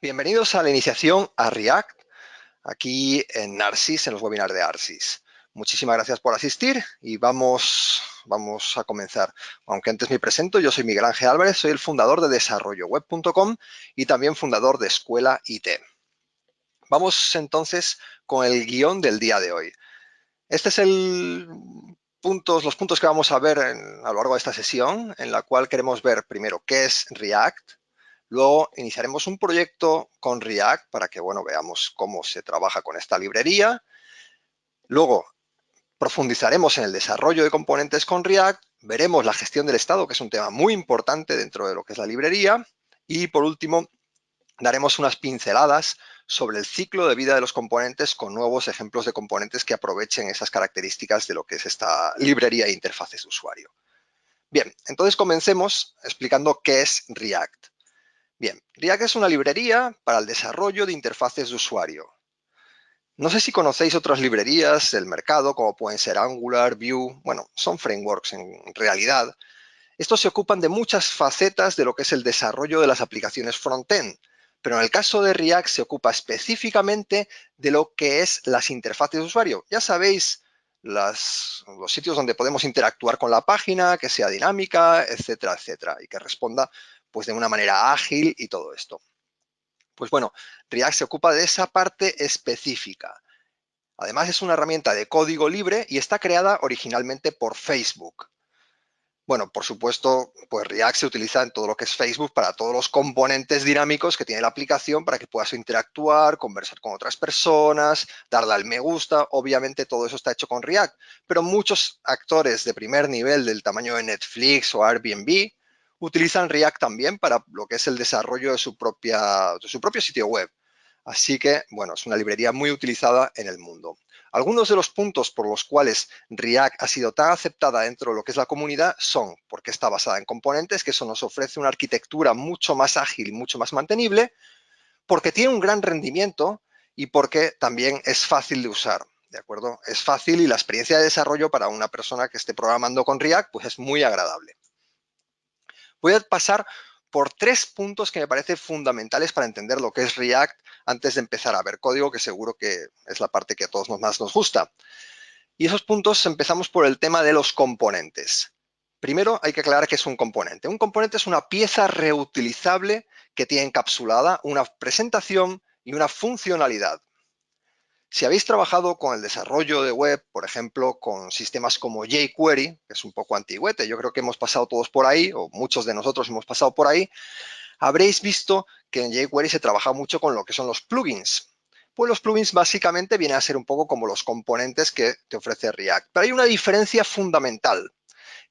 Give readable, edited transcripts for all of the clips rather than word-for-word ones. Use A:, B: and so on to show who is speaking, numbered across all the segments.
A: Bienvenidos a la iniciación a React, aquí en Arsis, en los webinars de Arsis. Muchísimas gracias por asistir y vamos a comenzar. Aunque antes me presento, yo soy Miguel Ángel Álvarez, soy el fundador de desarrolloweb.com y también fundador de Escuela IT. Vamos entonces con el guión del día de hoy. Este es los puntos que vamos a ver a lo largo de esta sesión, en la cual queremos ver primero qué es React. Luego iniciaremos un proyecto con React para que veamos cómo se trabaja con esta librería. Luego profundizaremos en el desarrollo de componentes con React, veremos la gestión del estado, que es un tema muy importante dentro de lo que es la librería. Y por último, daremos unas pinceladas sobre el ciclo de vida de los componentes con nuevos ejemplos de componentes que aprovechen esas características de lo que es esta librería e interfaces de usuario. Bien, entonces comencemos explicando qué es React. Bien, React es una librería para el desarrollo de interfaces de usuario. No sé si conocéis otras librerías del mercado, como pueden ser Angular, Vue, son frameworks en realidad. Estos se ocupan de muchas facetas de lo que es el desarrollo de las aplicaciones front-end, pero en el caso de React se ocupa específicamente de lo que es las interfaces de usuario. Ya sabéis, los sitios donde podemos interactuar con la página, que sea dinámica, etcétera, etcétera, y que responda pues de una manera ágil y todo esto. Pues bueno, React se ocupa de esa parte específica. Además es una herramienta de código libre y está creada originalmente por Facebook. Bueno, por supuesto, pues React se utiliza en todo lo que es Facebook para todos los componentes dinámicos que tiene la aplicación para que puedas interactuar, conversar con otras personas, darle al me gusta. Obviamente todo eso está hecho con React, pero muchos actores de primer nivel del tamaño de Netflix o Airbnb utilizan React también para lo que es el desarrollo de su propio sitio web. Así que, bueno, es una librería muy utilizada en el mundo. Algunos de los puntos por los cuales React ha sido tan aceptada dentro de lo que es la comunidad son porque está basada en componentes, que eso nos ofrece una arquitectura mucho más ágil y mucho más mantenible, porque tiene un gran rendimiento y porque también es fácil de usar, ¿de acuerdo? Es fácil y la experiencia de desarrollo para una persona que esté programando con React pues es muy agradable. Voy a pasar por 3 puntos que me parecen fundamentales para entender lo que es React antes de empezar a ver código, que seguro que es la parte que a todos más nos gusta. Y esos puntos empezamos por el tema de los componentes. Primero hay que aclarar qué es un componente. Un componente es una pieza reutilizable que tiene encapsulada una presentación y una funcionalidad. Si habéis trabajado con el desarrollo de web, por ejemplo, con sistemas como jQuery, que es un poco antigüete, yo creo que hemos pasado todos por ahí, o muchos de nosotros hemos pasado por ahí, habréis visto que en jQuery se trabaja mucho con lo que son los plugins. Pues los plugins básicamente vienen a ser un poco como los componentes que te ofrece React. Pero hay una diferencia fundamental,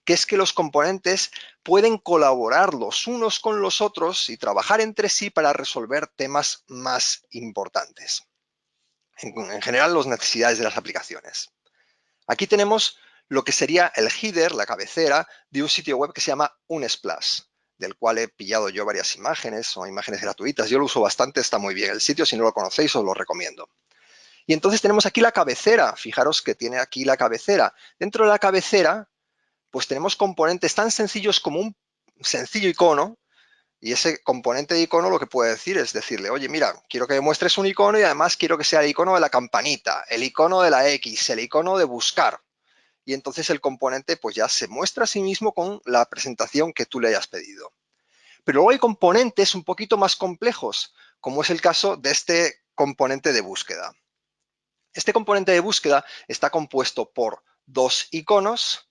A: que es que los componentes pueden colaborar los unos con los otros y trabajar entre sí para resolver temas más importantes. En general, las necesidades de las aplicaciones. Aquí tenemos lo que sería el header, la cabecera, de un sitio web que se llama Unsplash, del cual he pillado yo varias imágenes, son imágenes gratuitas, yo lo uso bastante, está muy bien el sitio, si no lo conocéis os lo recomiendo. Y entonces tenemos aquí la cabecera, fijaros que tiene aquí la cabecera. Dentro de la cabecera, pues tenemos componentes tan sencillos como un sencillo icono, y ese componente de icono lo que puede decir es decirle, oye, mira, quiero que me muestres un icono y además quiero que sea el icono de la campanita, el icono de la X, el icono de buscar. Y entonces el componente pues ya se muestra a sí mismo con la presentación que tú le hayas pedido. Pero luego hay componentes un poquito más complejos, como es el caso de este componente de búsqueda. Este componente de búsqueda está compuesto por 2 iconos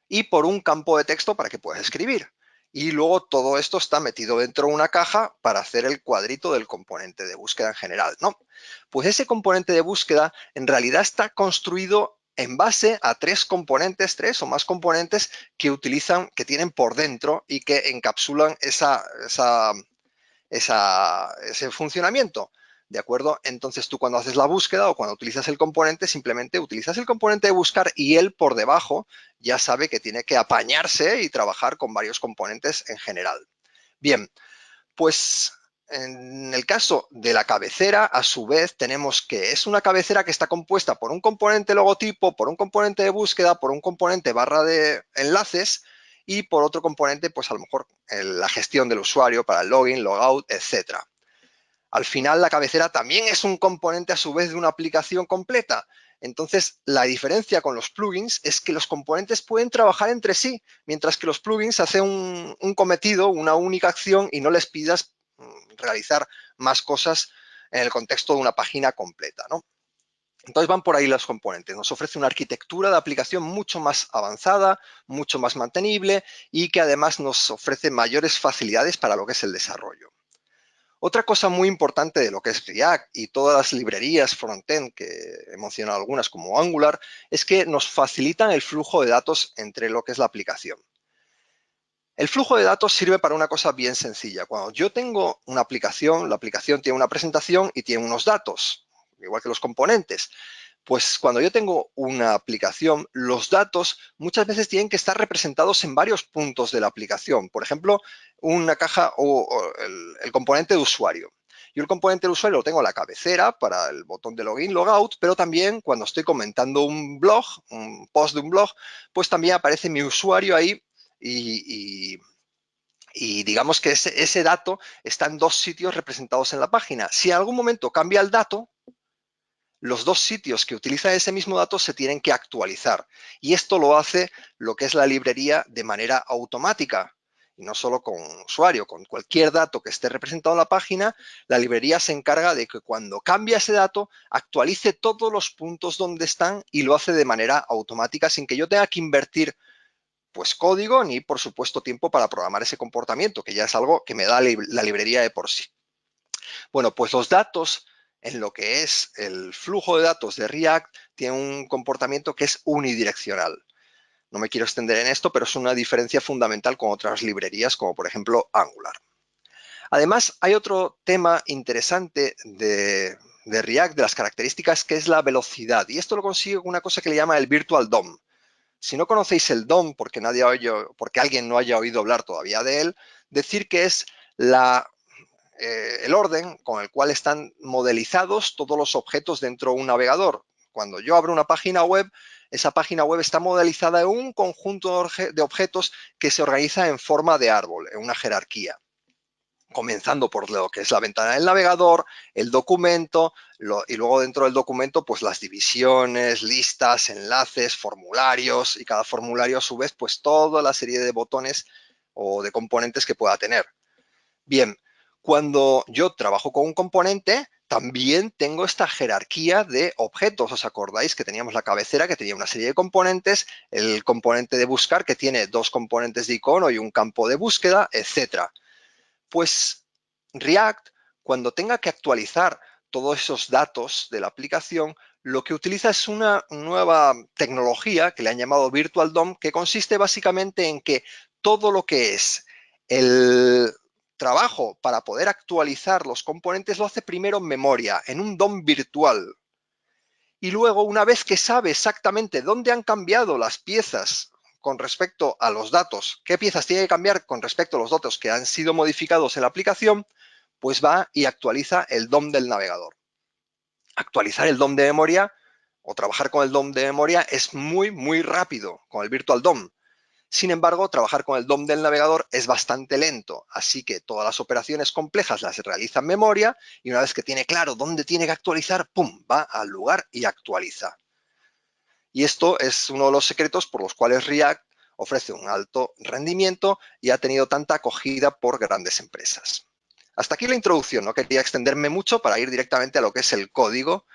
A: y por un campo de texto para que puedas escribir. Y luego todo esto está metido dentro de una caja para hacer el cuadrito del componente de búsqueda en general, ¿no? Pues ese componente de búsqueda en realidad está construido en base a 3 componentes, 3 o más componentes que tienen por dentro y que encapsulan ese funcionamiento. ¿De acuerdo? Entonces tú cuando haces la búsqueda o cuando utilizas el componente, simplemente utilizas el componente de buscar y él por debajo ya sabe que tiene que apañarse y trabajar con varios componentes en general. Bien, pues en el caso de la cabecera, a su vez, tenemos que es una cabecera que está compuesta por un componente logotipo, por un componente de búsqueda, por un componente barra de enlaces y por otro componente, pues a lo mejor la gestión del usuario para el login, logout, etcétera. Al final, la cabecera también es un componente a su vez de una aplicación completa. Entonces, la diferencia con los plugins es que los componentes pueden trabajar entre sí, mientras que los plugins hacen un cometido, una única acción, y no les pidas realizar más cosas en el contexto de una página completa, ¿no? Entonces van por ahí los componentes. Nos ofrece una arquitectura de aplicación mucho más avanzada, mucho más mantenible y que además nos ofrece mayores facilidades para lo que es el desarrollo. Otra cosa muy importante de lo que es React y todas las librerías frontend, que he mencionado algunas como Angular, es que nos facilitan el flujo de datos entre lo que es la aplicación. El flujo de datos sirve para una cosa bien sencilla. Cuando yo tengo una aplicación, la aplicación tiene una presentación y tiene unos datos, igual que los componentes. Pues cuando yo tengo una aplicación, los datos muchas veces tienen que estar representados en varios puntos de la aplicación. Por ejemplo, una caja o el componente de usuario. Yo el componente de usuario lo tengo en la cabecera para el botón de login, logout, pero también cuando estoy comentando un blog, un post de un blog, pues también aparece mi usuario ahí y digamos que ese dato está en dos sitios representados en la página. Si en algún momento cambia el dato, los dos sitios que utilizan ese mismo dato se tienen que actualizar. Y esto lo hace lo que es la librería de manera automática. Y no solo con usuario, con cualquier dato que esté representado en la página, la librería se encarga de que cuando cambia ese dato, actualice todos los puntos donde están y lo hace de manera automática sin que yo tenga que invertir pues código ni, por supuesto, tiempo para programar ese comportamiento, que ya es algo que me da la librería de por sí. Bueno, pues los datos en lo que es el flujo de datos de React tiene un comportamiento que es unidireccional. No me quiero extender en esto, pero es una diferencia fundamental con otras librerías, como por ejemplo Angular. Además, hay otro tema interesante de React, de las características, que es la velocidad. Y esto lo consigue con una cosa que le llama el Virtual DOM. Si no conocéis el DOM, porque alguien no haya oído hablar todavía de él, decir que es el orden con el cual están modelizados todos los objetos dentro de un navegador. Cuando yo abro una página web, esa página web está modelizada en un conjunto de objetos que se organiza en forma de árbol, en una jerarquía, comenzando por lo que es la ventana del navegador, el documento, y luego dentro del documento, pues las divisiones, listas, enlaces, formularios, y cada formulario a su vez, pues toda la serie de botones o de componentes que pueda tener. Bien, cuando yo trabajo con un componente, también tengo esta jerarquía de objetos. ¿Os acordáis que teníamos la cabecera que tenía una serie de componentes, el componente de buscar que tiene dos componentes de icono y un campo de búsqueda, etcétera? Pues React, cuando tenga que actualizar todos esos datos de la aplicación, lo que utiliza es una nueva tecnología que le han llamado Virtual DOM, que consiste básicamente en que todo lo que es el trabajo para poder actualizar los componentes lo hace primero en memoria, en un DOM virtual. Y luego, una vez que sabe exactamente dónde han cambiado las piezas con respecto a los datos, qué piezas tiene que cambiar con respecto a los datos que han sido modificados en la aplicación, pues va y actualiza el DOM del navegador. Actualizar el DOM de memoria o trabajar con el DOM de memoria es muy rápido con el Virtual DOM. Sin embargo, trabajar con el DOM del navegador es bastante lento, así que todas las operaciones complejas las realiza en memoria y una vez que tiene claro dónde tiene que actualizar, ¡pum!, va al lugar y actualiza. Y esto es uno de los secretos por los cuales React ofrece un alto rendimiento y ha tenido tanta acogida por grandes empresas. Hasta aquí la introducción, no quería extenderme mucho para ir directamente a lo que es el código.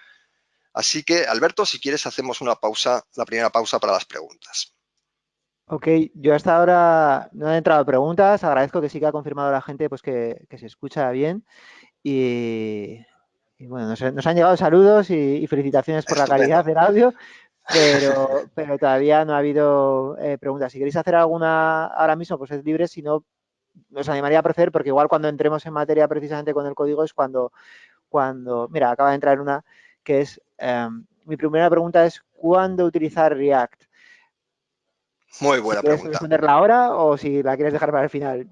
A: Así que, Alberto, si quieres hacemos una pausa, la primera pausa para las preguntas.
B: Ok, yo hasta ahora no he entrado preguntas, agradezco que sí que ha confirmado la gente pues que se escucha bien y, y bueno, nos han llegado saludos y felicitaciones por la calidad
A: Estupendo.
B: del audio, pero todavía no ha habido preguntas. Si queréis hacer alguna ahora mismo, pues es libre, si no, os animaría a proceder porque igual cuando entremos en materia precisamente con el código es mira, acaba de entrar una que es, mi primera pregunta es, ¿cuándo utilizar React?
A: Muy
B: Si
A: buena
B: quieres
A: pregunta.
B: responderla ahora o si la quieres dejar para el final.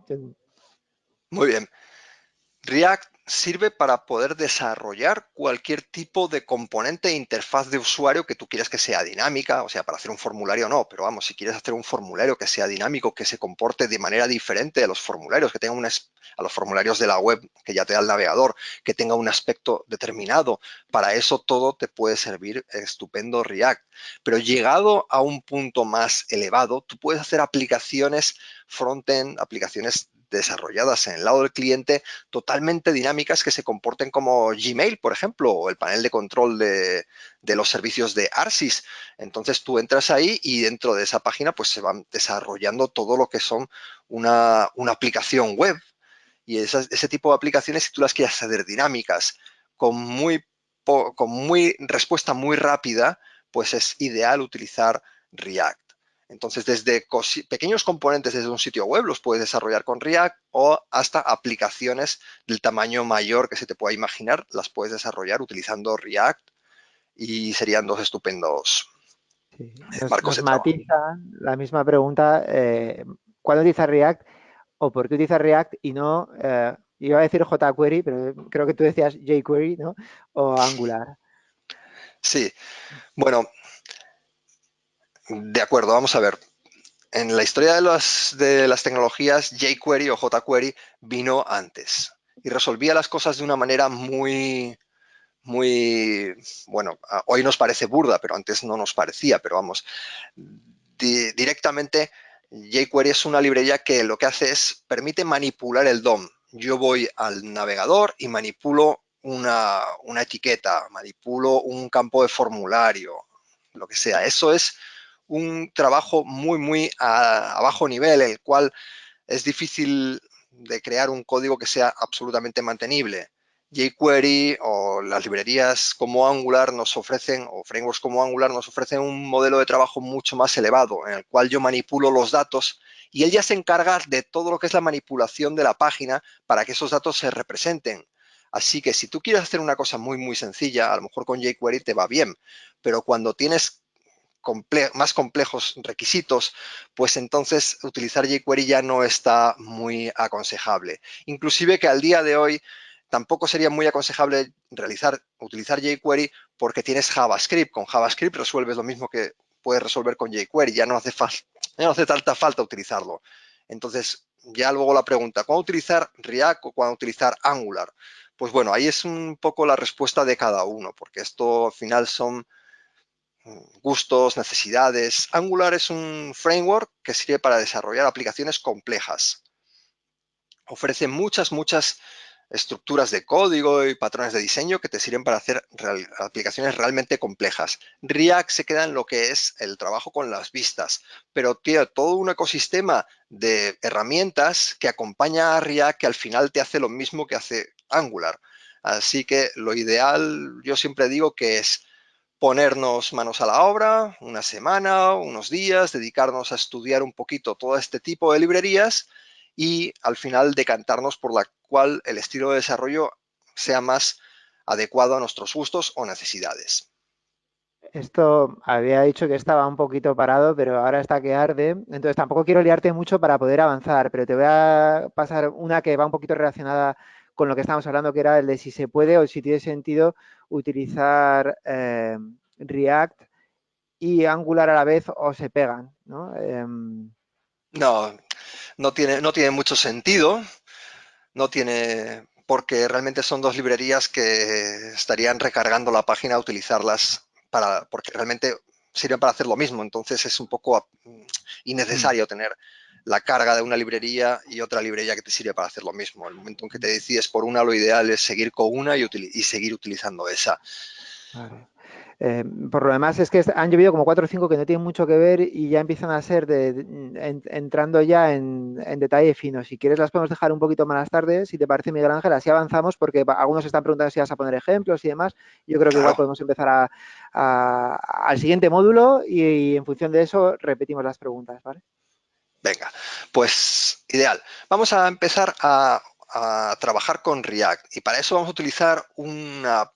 A: Muy bien. React sirve para poder desarrollar cualquier tipo de componente e interfaz de usuario que tú quieras que sea dinámica, o sea, para hacer un formulario no, pero vamos, si quieres hacer un formulario que sea dinámico, que se comporte de manera diferente a los formularios, que tenga a los formularios de la web que ya te da el navegador, que tenga un aspecto determinado, para eso todo te puede servir estupendo React. Pero llegado a un punto más elevado, tú puedes hacer aplicaciones frontend, aplicaciones desarrolladas en el lado del cliente totalmente dinámicas que se comporten como Gmail, por ejemplo, o el panel de control de los servicios de Arsys. Entonces tú entras ahí y dentro de esa página pues se van desarrollando todo lo que son una aplicación web. Y ese tipo de aplicaciones, si tú las quieres hacer dinámicas, con respuesta muy rápida, pues es ideal utilizar React. Entonces, desde pequeños componentes desde un sitio web los puedes desarrollar con React o hasta aplicaciones del tamaño mayor que se te pueda imaginar, las puedes desarrollar utilizando React y serían dos estupendos
B: Sí.
A: marcos
B: Nos
A: de trabajo.
B: matizan la misma pregunta, ¿cuándo utilizas React o por qué utilizas React y no, iba a decir jQuery, pero creo que tú decías jQuery, ¿no? O Angular.
A: Sí, bueno, de acuerdo, vamos a ver. En la historia de las tecnologías, jQuery o jQuery vino antes y resolvía las cosas de una manera muy, bueno, hoy nos parece burda, pero antes no nos parecía, pero vamos, directamente jQuery es una librería que lo que hace es, permite manipular el DOM. Yo voy al navegador y manipulo una etiqueta, manipulo un campo de formulario, lo que sea. Eso es un trabajo muy a bajo nivel, el cual es difícil de crear un código que sea absolutamente mantenible. jQuery o las librerías como Angular nos ofrecen, o frameworks como Angular nos ofrecen un modelo de trabajo mucho más elevado, en el cual yo manipulo los datos y él ya se encarga de todo lo que es la manipulación de la página para que esos datos se representen. Así que si tú quieres hacer una cosa muy sencilla, a lo mejor con jQuery te va bien, pero cuando tienes más complejos requisitos, pues entonces utilizar jQuery ya no está muy aconsejable. Inclusive que al día de hoy tampoco sería muy aconsejable utilizar jQuery porque tienes JavaScript. Con JavaScript resuelves lo mismo que puedes resolver con jQuery, ya no hace tanta falta utilizarlo. Entonces, ya luego la pregunta, ¿cuándo utilizar React o cuándo utilizar Angular? Pues bueno, ahí es un poco la respuesta de cada uno, porque esto al final son gustos, necesidades. Angular es un framework que sirve para desarrollar aplicaciones complejas. Ofrece muchas estructuras de código y patrones de diseño que te sirven para hacer aplicaciones realmente complejas. React se queda en lo que es el trabajo con las vistas, pero tiene todo un ecosistema de herramientas que acompaña a React que al final te hace lo mismo que hace Angular. Así que lo ideal, yo siempre digo que es ponernos manos a la obra, una semana, unos días, dedicarnos a estudiar un poquito todo este tipo de librerías y al final decantarnos por la cual el estilo de desarrollo sea más adecuado a nuestros gustos o necesidades.
B: Esto había dicho que estaba un poquito parado, pero ahora está que arde. Entonces tampoco quiero liarte mucho para poder avanzar, pero te voy a pasar una que va un poquito relacionada con lo que estábamos hablando, que era el de si se puede o si tiene sentido utilizar React y Angular a la vez o se pegan, ¿no?
A: No, no tiene mucho sentido, no tiene, porque realmente son dos librerías que estarían recargando la página a utilizarlas porque realmente sirven para hacer lo mismo. Entonces es un poco
B: Mm,
A: innecesario tener la carga de una librería y otra librería que te sirve para hacer lo mismo. El momento en que te decides por una, lo ideal es seguir con una y seguir utilizando esa.
B: vale. Por lo demás es que han llovido como 4 o 5 que no tienen mucho que ver y ya empiezan a ser entrando ya en detalle fino. Si quieres las podemos dejar un poquito más tarde, si te parece, Miguel Ángel, así avanzamos porque algunos están preguntando si vas a poner ejemplos y demás. Yo creo que igual
A: Claro,
B: podemos empezar al siguiente módulo y en función de eso repetimos las preguntas, ¿vale?
A: venga, pues ideal. Vamos a empezar a trabajar con React y para eso vamos a utilizar una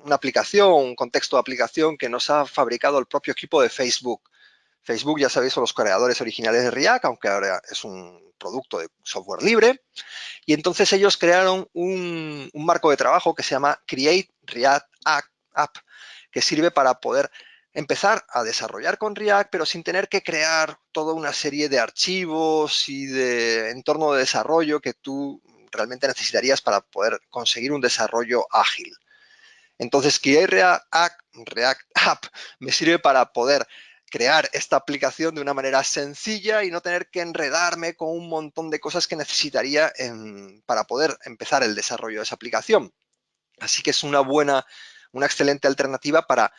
A: aplicación, un contexto de aplicación que nos ha fabricado el propio equipo de Facebook. Facebook, ya sabéis, son los creadores originales de React, aunque ahora es un producto de software libre. Y entonces ellos crearon un marco de trabajo que se llama Create React App, que sirve para poder empezar a desarrollar con React, pero sin tener que crear toda una serie de archivos y de entorno de desarrollo que tú realmente necesitarías para poder conseguir un desarrollo ágil. Entonces, Create React App me sirve para poder crear esta aplicación de una manera sencilla y no tener que enredarme con un montón de cosas que necesitaría para poder empezar el desarrollo de esa aplicación. Así que es una excelente alternativa para,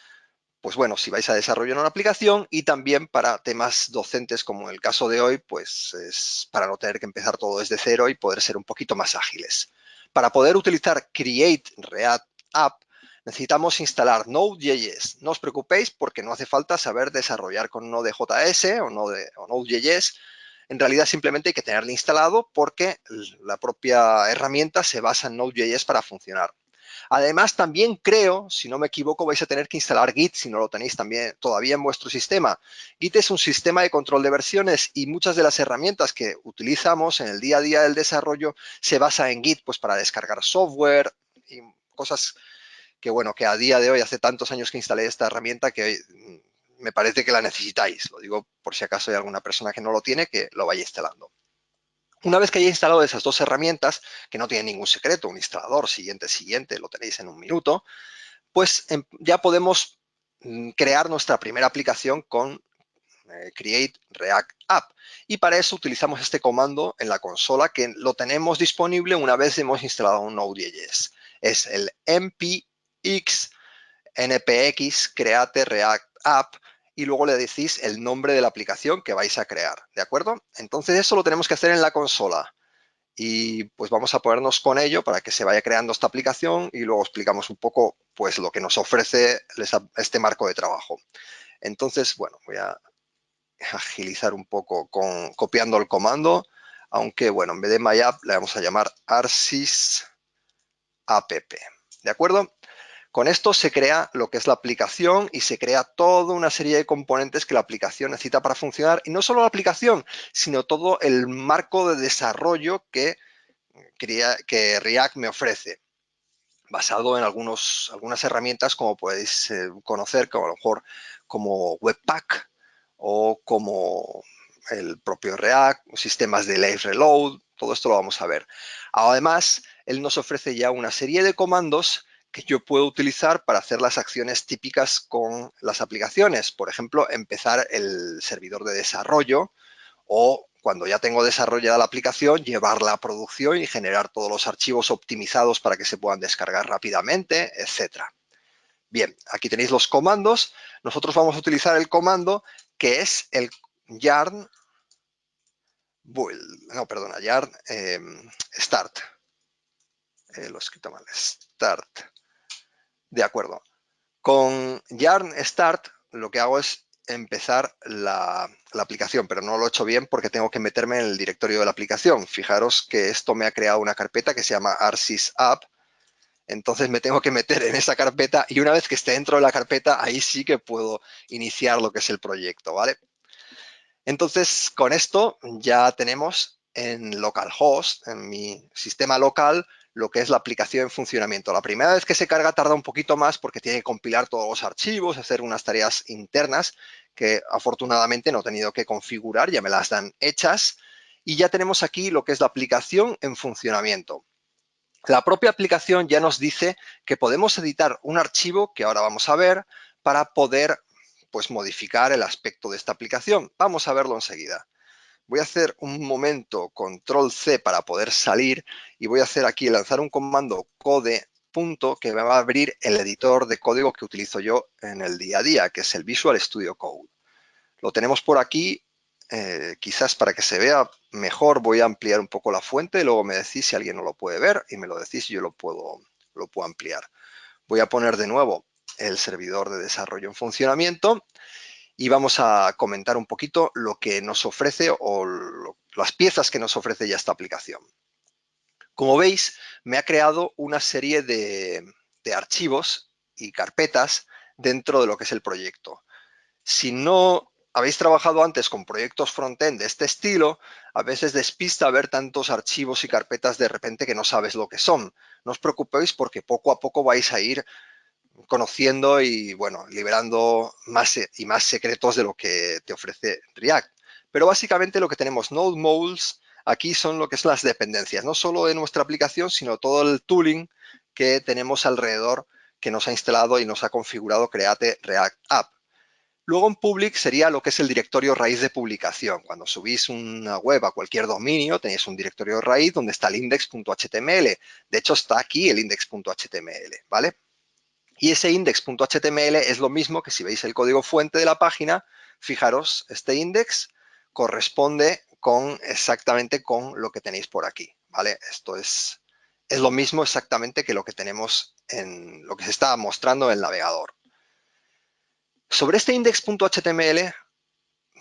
A: pues bueno, si vais a desarrollar una aplicación y también para temas docentes como en el caso de hoy, pues es para no tener que empezar todo desde cero y poder ser un poquito más ágiles. Para poder utilizar Create React App, necesitamos instalar Node.js. No os preocupéis porque no hace falta saber desarrollar con Node.js o Node.js. En realidad simplemente hay que tenerlo instalado porque la propia herramienta se basa en Node.js para funcionar. Además, también creo, si no me equivoco, vais a tener que instalar Git si no lo tenéis también todavía en vuestro sistema. Git es un sistema de control de versiones y muchas de las herramientas que utilizamos en el día a día del desarrollo se basa en Git, pues para descargar software y cosas que, bueno, que a día de hoy, hace tantos años que instalé esta herramienta que me parece que la necesitáis. Lo digo por si acaso hay alguna persona que no lo tiene, que lo vaya instalando. Una vez que haya instalado esas dos herramientas, que no tienen ningún secreto, un instalador siguiente, lo tenéis en un minuto, pues ya podemos crear nuestra primera aplicación con Create React App. Y para eso utilizamos este comando en la consola que lo tenemos disponible una vez hemos instalado un Node.js. Es el npx create react app y luego le decís el nombre de la aplicación que vais a crear, ¿de acuerdo? Entonces eso lo tenemos que hacer en la consola y pues vamos a ponernos con ello para que se vaya creando esta aplicación y luego explicamos un poco pues lo que nos ofrece este marco de trabajo. Entonces, bueno, voy a agilizar un poco copiando el comando, aunque bueno, en vez de myapp le vamos a llamar arsis app, ¿de acuerdo? Con esto se crea lo que es la aplicación y se crea toda una serie de componentes que la aplicación necesita para funcionar. Y no solo la aplicación, sino todo el marco de desarrollo que React me ofrece, basado en algunas herramientas como podéis conocer, como a lo mejor como Webpack o como el propio React, sistemas de Live Reload, todo esto lo vamos a ver. Además, él nos ofrece ya una serie de comandos que yo puedo utilizar para hacer las acciones típicas con las aplicaciones. Por ejemplo, empezar el servidor de desarrollo o cuando ya tengo desarrollada la aplicación, llevarla a producción y generar todos los archivos optimizados para que se puedan descargar rápidamente, etc. Bien, aquí tenéis los comandos. Nosotros vamos a utilizar el comando que es el yarn build, no, perdona, yarn start. Lo he escrito mal, start. De acuerdo. Con yarn start lo que hago es empezar la aplicación, pero no lo he hecho bien porque tengo que meterme en el directorio de la aplicación. Fijaros que esto me ha creado una carpeta que se llama arsis app. Entonces me tengo que meter en esa carpeta y una vez que esté dentro de la carpeta, ahí sí que puedo iniciar lo que es el proyecto, ¿vale? Entonces, con esto ya tenemos en localhost, en mi sistema local, lo que es la aplicación en funcionamiento. La primera vez que se carga tarda un poquito más porque tiene que compilar todos los archivos, hacer unas tareas internas que afortunadamente no he tenido que configurar, ya me las dan hechas. Y ya tenemos aquí lo que es la aplicación en funcionamiento. La propia aplicación ya nos dice que podemos editar un archivo, que ahora vamos a ver, para poder pues, modificar el aspecto de esta aplicación. Vamos a verlo enseguida. Voy a hacer un momento control C para poder salir y voy a hacer aquí lanzar un comando code punto que me va a abrir el editor de código que utilizo yo en el día a día, que es el Visual Studio Code. Lo tenemos por aquí, quizás para que se vea mejor voy a ampliar un poco la fuente, luego me decís si alguien no lo puede ver y me lo decís y yo lo puedo ampliar. Voy a poner de nuevo el servidor de desarrollo en funcionamiento y vamos a comentar un poquito lo que nos ofrece o las piezas que nos ofrece ya esta aplicación. Como veis, me ha creado una serie de archivos y carpetas dentro de lo que es el proyecto. Si no habéis trabajado antes con proyectos frontend de este estilo, a veces despista ver tantos archivos y carpetas de repente que no sabes lo que son. No os preocupéis porque poco a poco vais a ir conociendo y, bueno, liberando más y más secretos de lo que te ofrece React. Pero básicamente lo que tenemos Node Modules aquí son lo que es las dependencias, no solo de nuestra aplicación, sino todo el tooling que tenemos alrededor que nos ha instalado y nos ha configurado Create React App. Luego en public sería lo que es el directorio raíz de publicación. Cuando subís una web a cualquier dominio, tenéis un directorio raíz donde está el index.html. De hecho, está aquí el index.html, ¿vale? Y ese index.html es lo mismo que si veis el código fuente de la página, fijaros, este index corresponde exactamente con lo que tenéis por aquí, ¿vale? Esto es lo mismo exactamente que lo que tenemos en lo que se está mostrando en el navegador. Sobre este index.html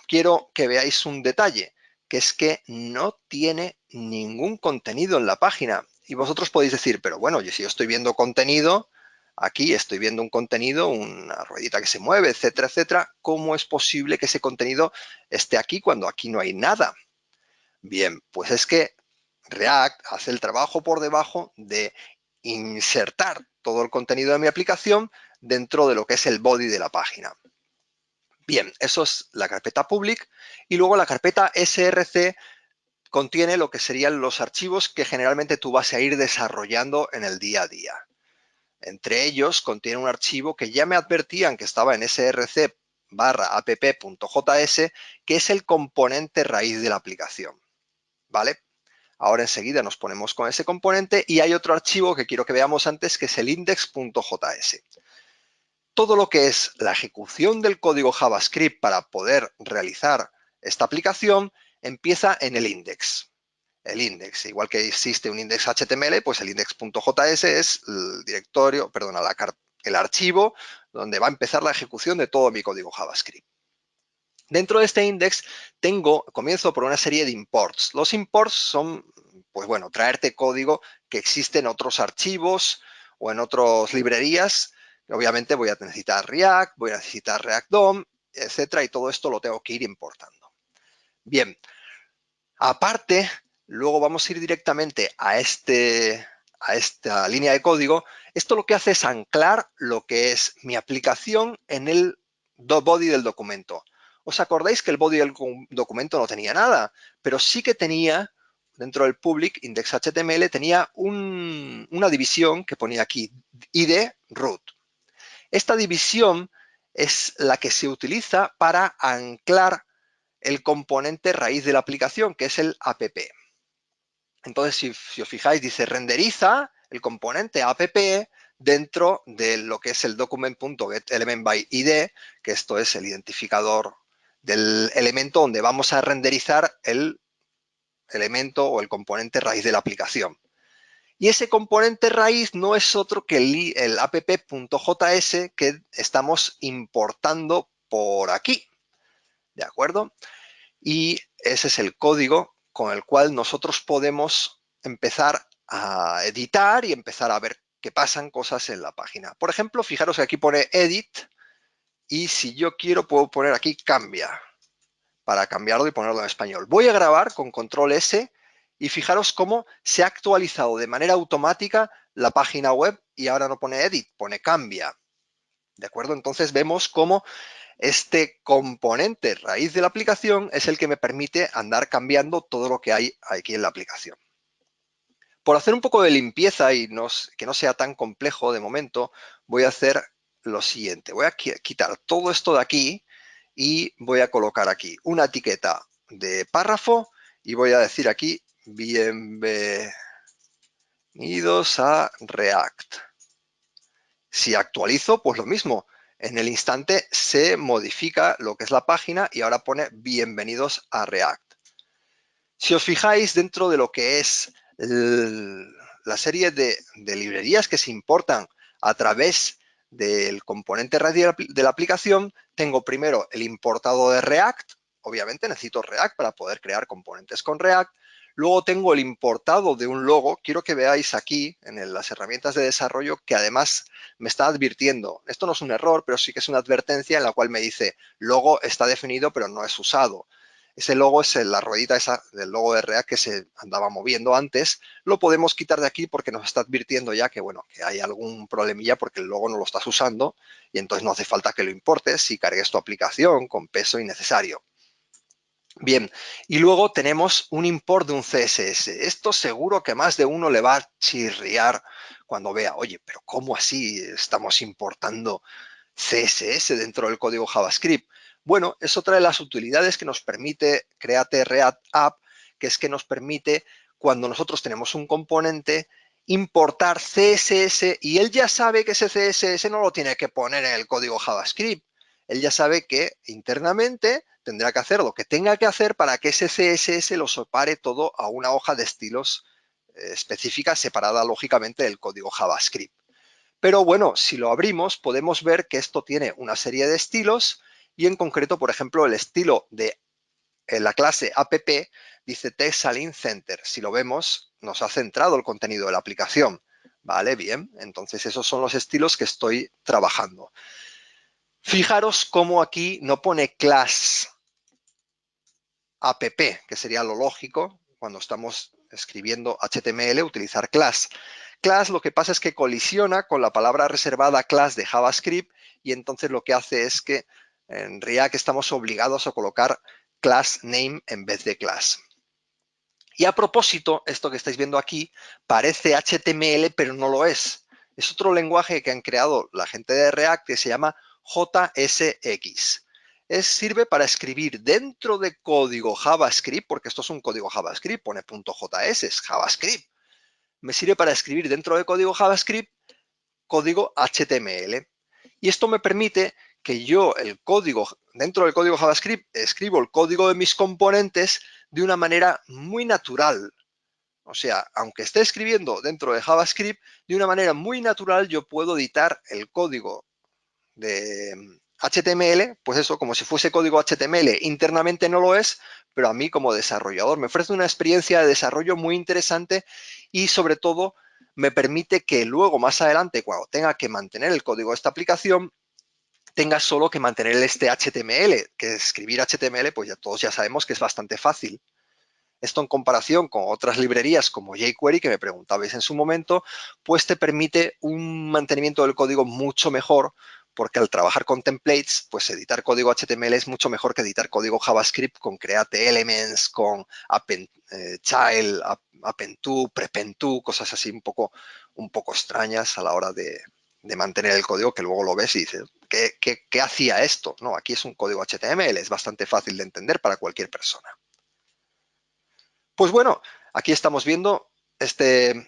A: quiero que veáis un detalle, que es que no tiene ningún contenido en la página. Y vosotros podéis decir, pero bueno, si yo estoy viendo contenido, aquí estoy viendo un contenido, una ruedita que se mueve, etcétera, etcétera, ¿cómo es posible que ese contenido esté aquí cuando aquí no hay nada? Bien, pues es que React hace el trabajo por debajo de insertar todo el contenido de mi aplicación dentro de lo que es el body de la página. Bien, eso es la carpeta public y luego la carpeta src contiene lo que serían los archivos que generalmente tú vas a ir desarrollando en el día a día. Entre ellos contiene un archivo que ya me advertían que estaba en src/app.js, que es el componente raíz de la aplicación, ¿vale? Ahora enseguida nos ponemos con ese componente y hay otro archivo que quiero que veamos antes, que es el index.js. Todo lo que es la ejecución del código JavaScript para poder realizar esta aplicación empieza en el index. El index, igual que existe un index HTML, pues el index.js es el directorio, perdona, el archivo donde va a empezar la ejecución de todo mi código JavaScript. Dentro de este index comienzo por una serie de imports. Los imports son, pues bueno, traerte código que existe en otros archivos o en otras librerías. Obviamente voy a necesitar React, voy a necesitar React DOM, etcétera, y todo esto lo tengo que ir importando. Bien, aparte, luego vamos a ir directamente a esta línea de código. Esto lo que hace es anclar lo que es mi aplicación en el body del documento. ¿Os acordáis que el body del documento no tenía nada? Pero sí que tenía, dentro del public index.html, tenía una división que ponía aquí, id root. Esta división es la que se utiliza para anclar el componente raíz de la aplicación, que es el app. Entonces, si os fijáis, dice renderiza el componente app dentro de lo que es el document.getElementById, que esto es el identificador del elemento donde vamos a renderizar el elemento o el componente raíz de la aplicación. Y ese componente raíz no es otro que el app.js que estamos importando por aquí, ¿de acuerdo? Y ese es el código con el cual nosotros podemos empezar a editar y empezar a ver que pasan cosas en la página. Por ejemplo, fijaros que aquí pone edit y si yo quiero puedo poner aquí cambia para cambiarlo y ponerlo en español. Voy a grabar con control S y fijaros cómo se ha actualizado de manera automática la página web y ahora no pone edit, pone cambia. ¿De acuerdo? Entonces vemos cómo este componente raíz de la aplicación es el que me permite andar cambiando todo lo que hay aquí en la aplicación. Por hacer un poco de limpieza y que no sea tan complejo de momento, voy a hacer lo siguiente. Voy a quitar todo esto de aquí y voy a colocar aquí una etiqueta de párrafo y voy a decir aquí bienvenidos a React. Si actualizo, pues lo mismo. En el instante se modifica lo que es la página y ahora pone bienvenidos a React. Si os fijáis dentro de lo que es la serie de librerías que se importan a través del componente raíz de la aplicación, tengo primero el importado de React. Obviamente necesito React para poder crear componentes con React. Luego tengo el importado de un logo. Quiero que veáis aquí en las herramientas de desarrollo que además me está advirtiendo. Esto no es un error, pero sí que es una advertencia en la cual me dice logo está definido pero no es usado. Ese logo es la ruedita esa del logo de React que se andaba moviendo antes. Lo podemos quitar de aquí porque nos está advirtiendo ya que, bueno, que hay algún problemilla porque el logo no lo estás usando y entonces no hace falta que lo importes y cargues tu aplicación con peso innecesario. Bien, y luego tenemos un import de un CSS. Esto seguro que más de uno le va a chirriar cuando vea, oye, pero ¿cómo así estamos importando CSS dentro del código JavaScript? Bueno, es otra de las utilidades que nos permite Create React App, que es que nos permite, cuando nosotros tenemos un componente, importar CSS y él ya sabe que ese CSS no lo tiene que poner en el código JavaScript. Él ya sabe que internamente tendrá que hacer lo que tenga que hacer para que ese CSS lo separe todo a una hoja de estilos específica, separada lógicamente del código JavaScript. Pero bueno, si lo abrimos, podemos ver que esto tiene una serie de estilos y en concreto, por ejemplo, el estilo de la clase app dice Text Align Center. Si lo vemos, nos ha centrado el contenido de la aplicación. Vale, bien. Entonces, esos son los estilos que estoy trabajando. Fijaros cómo aquí no pone class app, que sería lo lógico cuando estamos escribiendo HTML, utilizar class. Class lo que pasa es que colisiona con la palabra reservada class de JavaScript y entonces lo que hace es que en React estamos obligados a colocar class name en vez de class. Y a propósito, esto que estáis viendo aquí parece HTML, pero no lo es. Es otro lenguaje que han creado la gente de React que se llama JSX. Sirve para escribir dentro de código JavaScript, porque esto es un código JavaScript, pone .js, es JavaScript. Me sirve para escribir dentro de código JavaScript código HTML. Y esto me permite que yo dentro del código JavaScript, escribo el código de mis componentes de una manera muy natural. O sea, aunque esté escribiendo dentro de JavaScript, de una manera muy natural yo puedo editar el código de HTML, pues eso, como si fuese código HTML. Internamente no lo es, pero a mí como desarrollador me ofrece una experiencia de desarrollo muy interesante y sobre todo me permite que luego más adelante, cuando tenga que mantener el código de esta aplicación, tenga solo que mantener este HTML, que escribir HTML, pues ya todos ya sabemos que es bastante fácil. Esto en comparación con otras librerías como jQuery, que me preguntabais en su momento, pues te permite un mantenimiento del código mucho mejor, porque al trabajar con templates, pues editar código HTML es mucho mejor que editar código JavaScript con Create Elements, con Child, Append2, Prepend2, cosas así un poco extrañas a la hora de mantener el código, que luego lo ves y dices, ¿qué hacía esto? No, aquí es un código HTML, es bastante fácil de entender para cualquier persona. Pues bueno, aquí estamos viendo este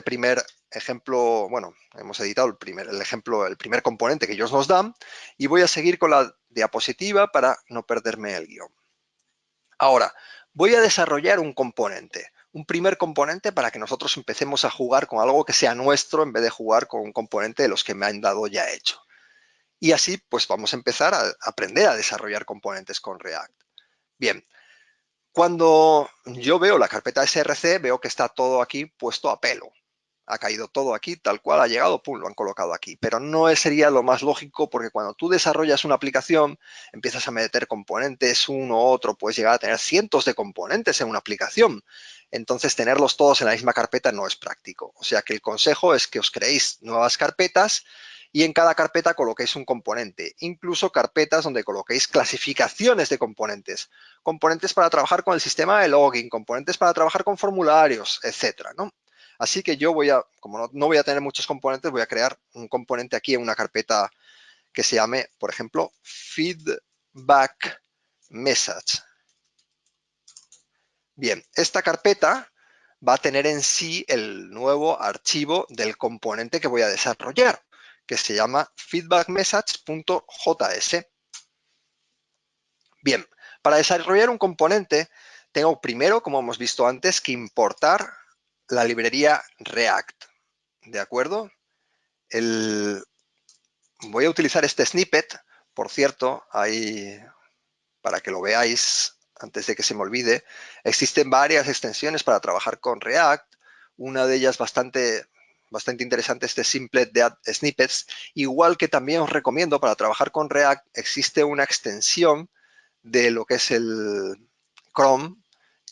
A: primer ejemplo. Bueno, hemos editado el primer componente que ellos nos dan y voy a seguir con la diapositiva para no perderme el guión. Ahora, voy a desarrollar un primer componente para que nosotros empecemos a jugar con algo que sea nuestro en vez de jugar con un componente de los que me han dado ya hecho. Y así, pues vamos a empezar a aprender a desarrollar componentes con React. Bien, cuando yo veo la carpeta src, veo que está todo aquí puesto a pelo. Ha caído todo aquí, tal cual ha llegado, pum, lo han colocado aquí. Pero no sería lo más lógico porque cuando tú desarrollas una aplicación, empiezas a meter componentes, uno u otro, puedes llegar a tener cientos de componentes en una aplicación. Entonces, tenerlos todos en la misma carpeta no es práctico. O sea que el consejo es que os creéis nuevas carpetas y en cada carpeta coloquéis un componente, incluso carpetas donde coloquéis clasificaciones de componentes, componentes para trabajar con el sistema de login, componentes para trabajar con formularios, etcétera, ¿no? Así que yo como no voy a tener muchos componentes, voy a crear un componente aquí en una carpeta que se llame, por ejemplo, feedback message. Bien, esta carpeta va a tener en sí el nuevo archivo del componente que voy a desarrollar, que se llama feedbackmessage.js. Bien, para desarrollar un componente, tengo primero, como hemos visto antes, que importar la librería React. ¿De acuerdo? Voy a utilizar este snippet, por cierto, ahí para que lo veáis. antes de que se me olvide, existen varias extensiones para trabajar con React. Una de ellas bastante interesante es de Simple Snippets. Igual que también os recomiendo para trabajar con React, existe una extensión de lo que es el Chrome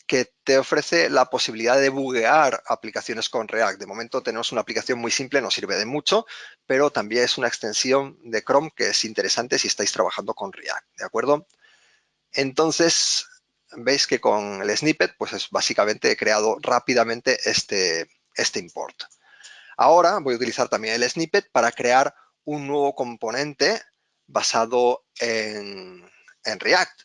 A: que te ofrece la posibilidad de buguear aplicaciones con React. De momento tenemos una aplicación muy simple, no sirve de mucho, pero también es una extensión de Chrome que es interesante si estáis trabajando con React, ¿de acuerdo? Entonces, veis que con el snippet, pues es básicamente he creado rápidamente este import. Ahora voy a utilizar también el snippet para crear un nuevo componente basado en React.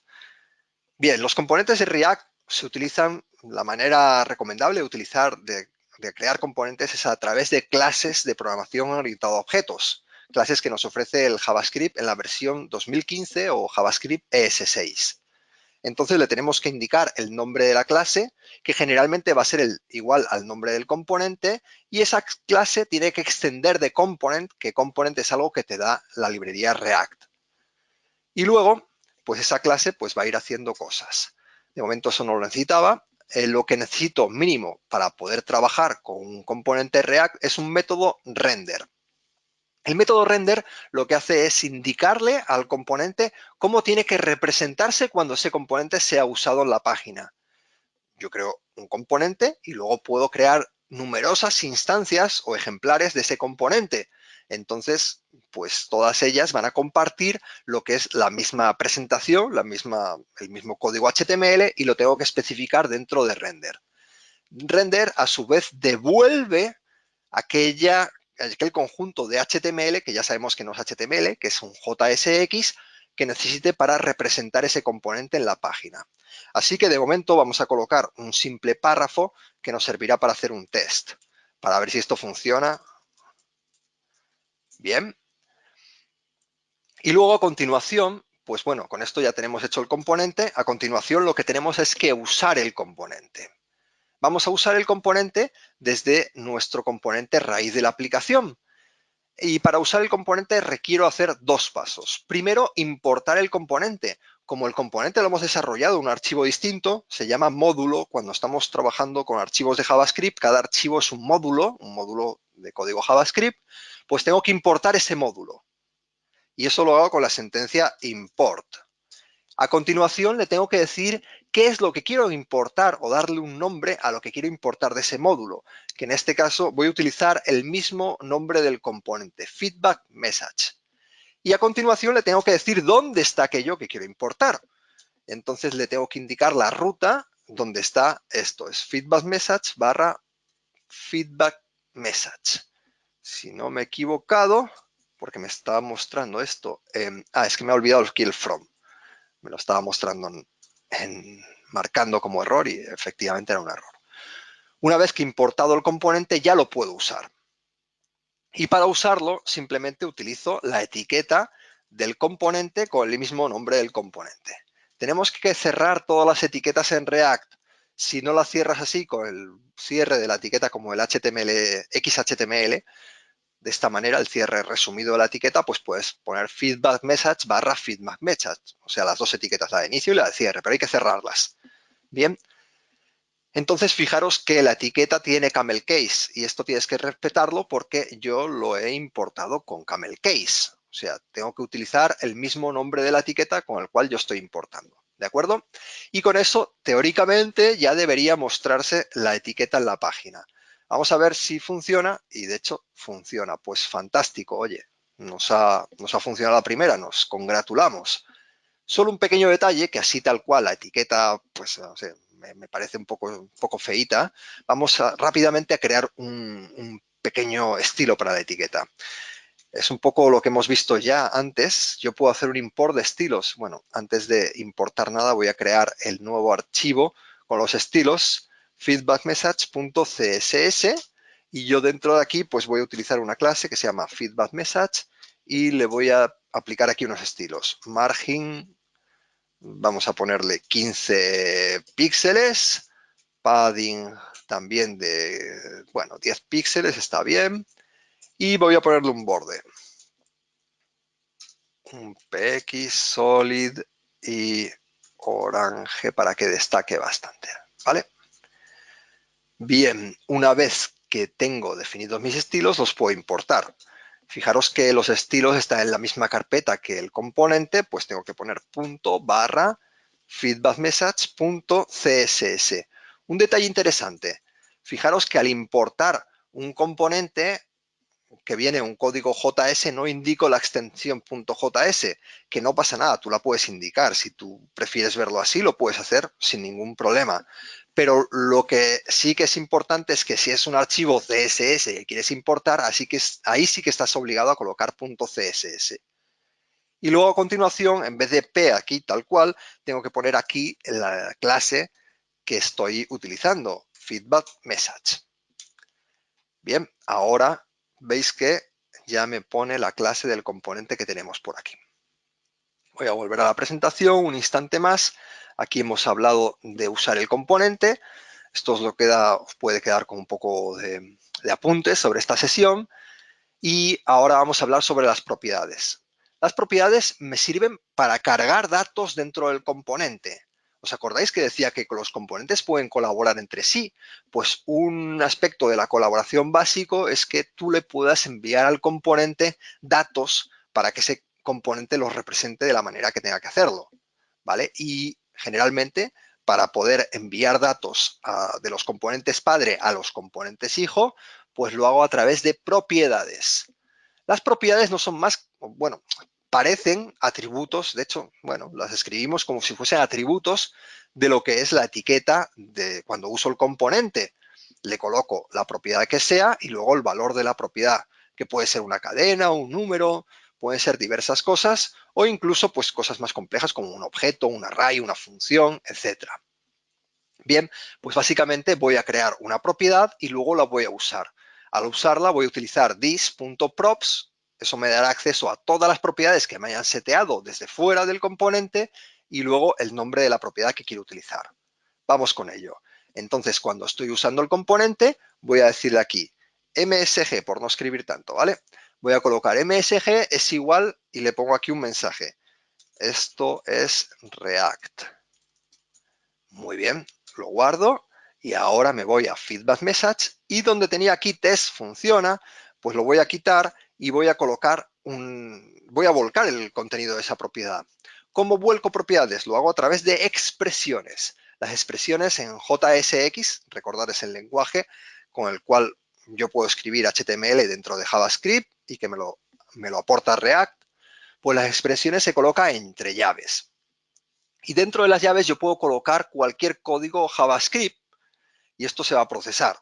A: Bien, los componentes de React se utilizan, la manera recomendable de utilizar, de crear componentes es a través de clases de programación orientada a objetos, clases que nos ofrece el JavaScript en la versión 2015 o JavaScript ES6. Entonces le tenemos que indicar el nombre de la clase, que generalmente va a ser igual al nombre del componente, y esa clase tiene que extender de component, que component es algo que te da la librería React. Y luego, pues esa clase pues va a ir haciendo cosas. De momento eso no lo necesitaba. Lo que necesito mínimo para poder trabajar con un componente React es un método render. El método render lo que hace es indicarle al componente cómo tiene que representarse cuando ese componente sea usado en la página. Yo creo un componente y luego puedo crear numerosas instancias o ejemplares de ese componente. Entonces, pues todas ellas van a compartir lo que es la misma presentación, el mismo código HTML y lo tengo que especificar dentro de render. Render, a su vez, devuelve aquel conjunto de HTML, que ya sabemos que no es HTML, que es un JSX, que necesite para representar ese componente en la página. Así que de momento vamos a colocar un simple párrafo que nos servirá para hacer un test, para ver si esto funciona. Bien. Y luego a continuación, pues bueno, con esto ya tenemos hecho el componente. A continuación lo que tenemos es que usar el componente. Vamos a usar el componente desde nuestro componente raíz de la aplicación. Y para usar el componente requiero hacer dos pasos. Primero, importar el componente. Como el componente lo hemos desarrollado en un archivo distinto, se llama módulo. Cuando estamos trabajando con archivos de JavaScript, cada archivo es un módulo de código JavaScript, pues tengo que importar ese módulo. Y eso lo hago con la sentencia import. A continuación le tengo que decir qué es lo que quiero importar o darle un nombre a lo que quiero importar de ese módulo, que en este caso voy a utilizar el mismo nombre del componente, feedback message. Y a continuación le tengo que decir dónde está aquello que quiero importar. Entonces le tengo que indicar la ruta donde está esto, es feedback message barra feedback message. Si no me he equivocado, porque me estaba mostrando esto, es que me he olvidado el kill from. Me lo estaba mostrando marcando como error y efectivamente era un error. Una vez que he importado el componente ya lo puedo usar. Y para usarlo simplemente utilizo la etiqueta del componente con el mismo nombre del componente. Tenemos que cerrar todas las etiquetas en React. Si no las cierras así con el cierre de la etiqueta como el HTML, XHTML, de esta manera, el cierre resumido de la etiqueta, pues puedes poner feedback message barra feedback message, o sea, las dos etiquetas, la de inicio y la de cierre, pero hay que cerrarlas. Bien, entonces fijaros que la etiqueta tiene camel case y esto tienes que respetarlo porque yo lo he importado con camel case. O sea, tengo que utilizar el mismo nombre de la etiqueta con el cual yo estoy importando. ¿De acuerdo? Y con eso, teóricamente, ya debería mostrarse la etiqueta en la página. Vamos a ver si funciona y de hecho funciona. Pues fantástico, oye, nos ha funcionado la primera, nos congratulamos. Solo un pequeño detalle que así tal cual la etiqueta, pues no sé, me parece un poco feíta. Vamos rápidamente a crear un pequeño estilo para la etiqueta. Es un poco lo que hemos visto ya antes. Yo puedo hacer un import de estilos. Bueno, antes de importar nada voy a crear el nuevo archivo con los estilos feedbackmessage.css y yo dentro de aquí pues voy a utilizar una clase que se llama feedbackmessage y le voy a aplicar aquí unos estilos. Margin, vamos a ponerle 15 píxeles, padding también de, bueno, 10 píxeles, está bien. Y voy a ponerle un borde. Un PX solid y orange para que destaque bastante, ¿vale? Bien, una vez que tengo definidos mis estilos, los puedo importar. Fijaros que los estilos están en la misma carpeta que el componente, pues tengo que poner punto barra feedbackmessage.css. Un detalle interesante, fijaros que al importar un componente que viene un código JS, no indico la extensión .js, que no pasa nada, tú la puedes indicar. Si tú prefieres verlo así, lo puedes hacer sin ningún problema. Pero lo que sí que es importante es que si es un archivo CSS que quieres importar, ahí sí que estás obligado a colocar .css. Y luego a continuación, en vez de P aquí tal cual, tengo que poner aquí la clase que estoy utilizando, feedback message. Bien, ahora veis que ya me pone la clase del componente que tenemos por aquí. Voy a volver a la presentación un instante más. Aquí hemos hablado de usar el componente. Esto os puede quedar con un poco de apuntes sobre esta sesión. Y ahora vamos a hablar sobre las propiedades. Las propiedades me sirven para cargar datos dentro del componente. ¿Os acordáis que decía que los componentes pueden colaborar entre sí? Pues un aspecto de la colaboración básico es que tú le puedas enviar al componente datos para que ese componente los represente de la manera que tenga que hacerlo, ¿vale? Y generalmente, para poder enviar datos de los componentes padre a los componentes hijo, pues lo hago a través de propiedades. Las propiedades no son más, bueno, parecen atributos, de hecho, bueno, las escribimos como si fuesen atributos de lo que es la etiqueta de cuando uso el componente. Le coloco la propiedad que sea y luego el valor de la propiedad, que puede ser una cadena, un número, pueden ser diversas cosas o incluso pues cosas más complejas como un objeto, un array, una función, etc. Bien, pues básicamente voy a crear una propiedad y luego la voy a usar. Al usarla voy a utilizar this.props, eso me dará acceso a todas las propiedades que me hayan seteado desde fuera del componente y luego el nombre de la propiedad que quiero utilizar. Vamos con ello. Entonces, cuando estoy usando el componente, voy a decirle aquí msg, por no escribir tanto, ¿vale? Voy a colocar msg es igual y le pongo aquí un mensaje. Esto es React. Muy bien, lo guardo y ahora me voy a feedback message y donde tenía aquí test funciona, pues lo voy a quitar y voy a colocar voy a volcar el contenido de esa propiedad. ¿Cómo vuelco propiedades? Lo hago a través de expresiones. Las expresiones en JSX, recordad es el lenguaje con el cual yo puedo escribir HTML dentro de JavaScript y que me lo aporta React, pues las expresiones se colocan entre llaves. Y dentro de las llaves yo puedo colocar cualquier código JavaScript y esto se va a procesar.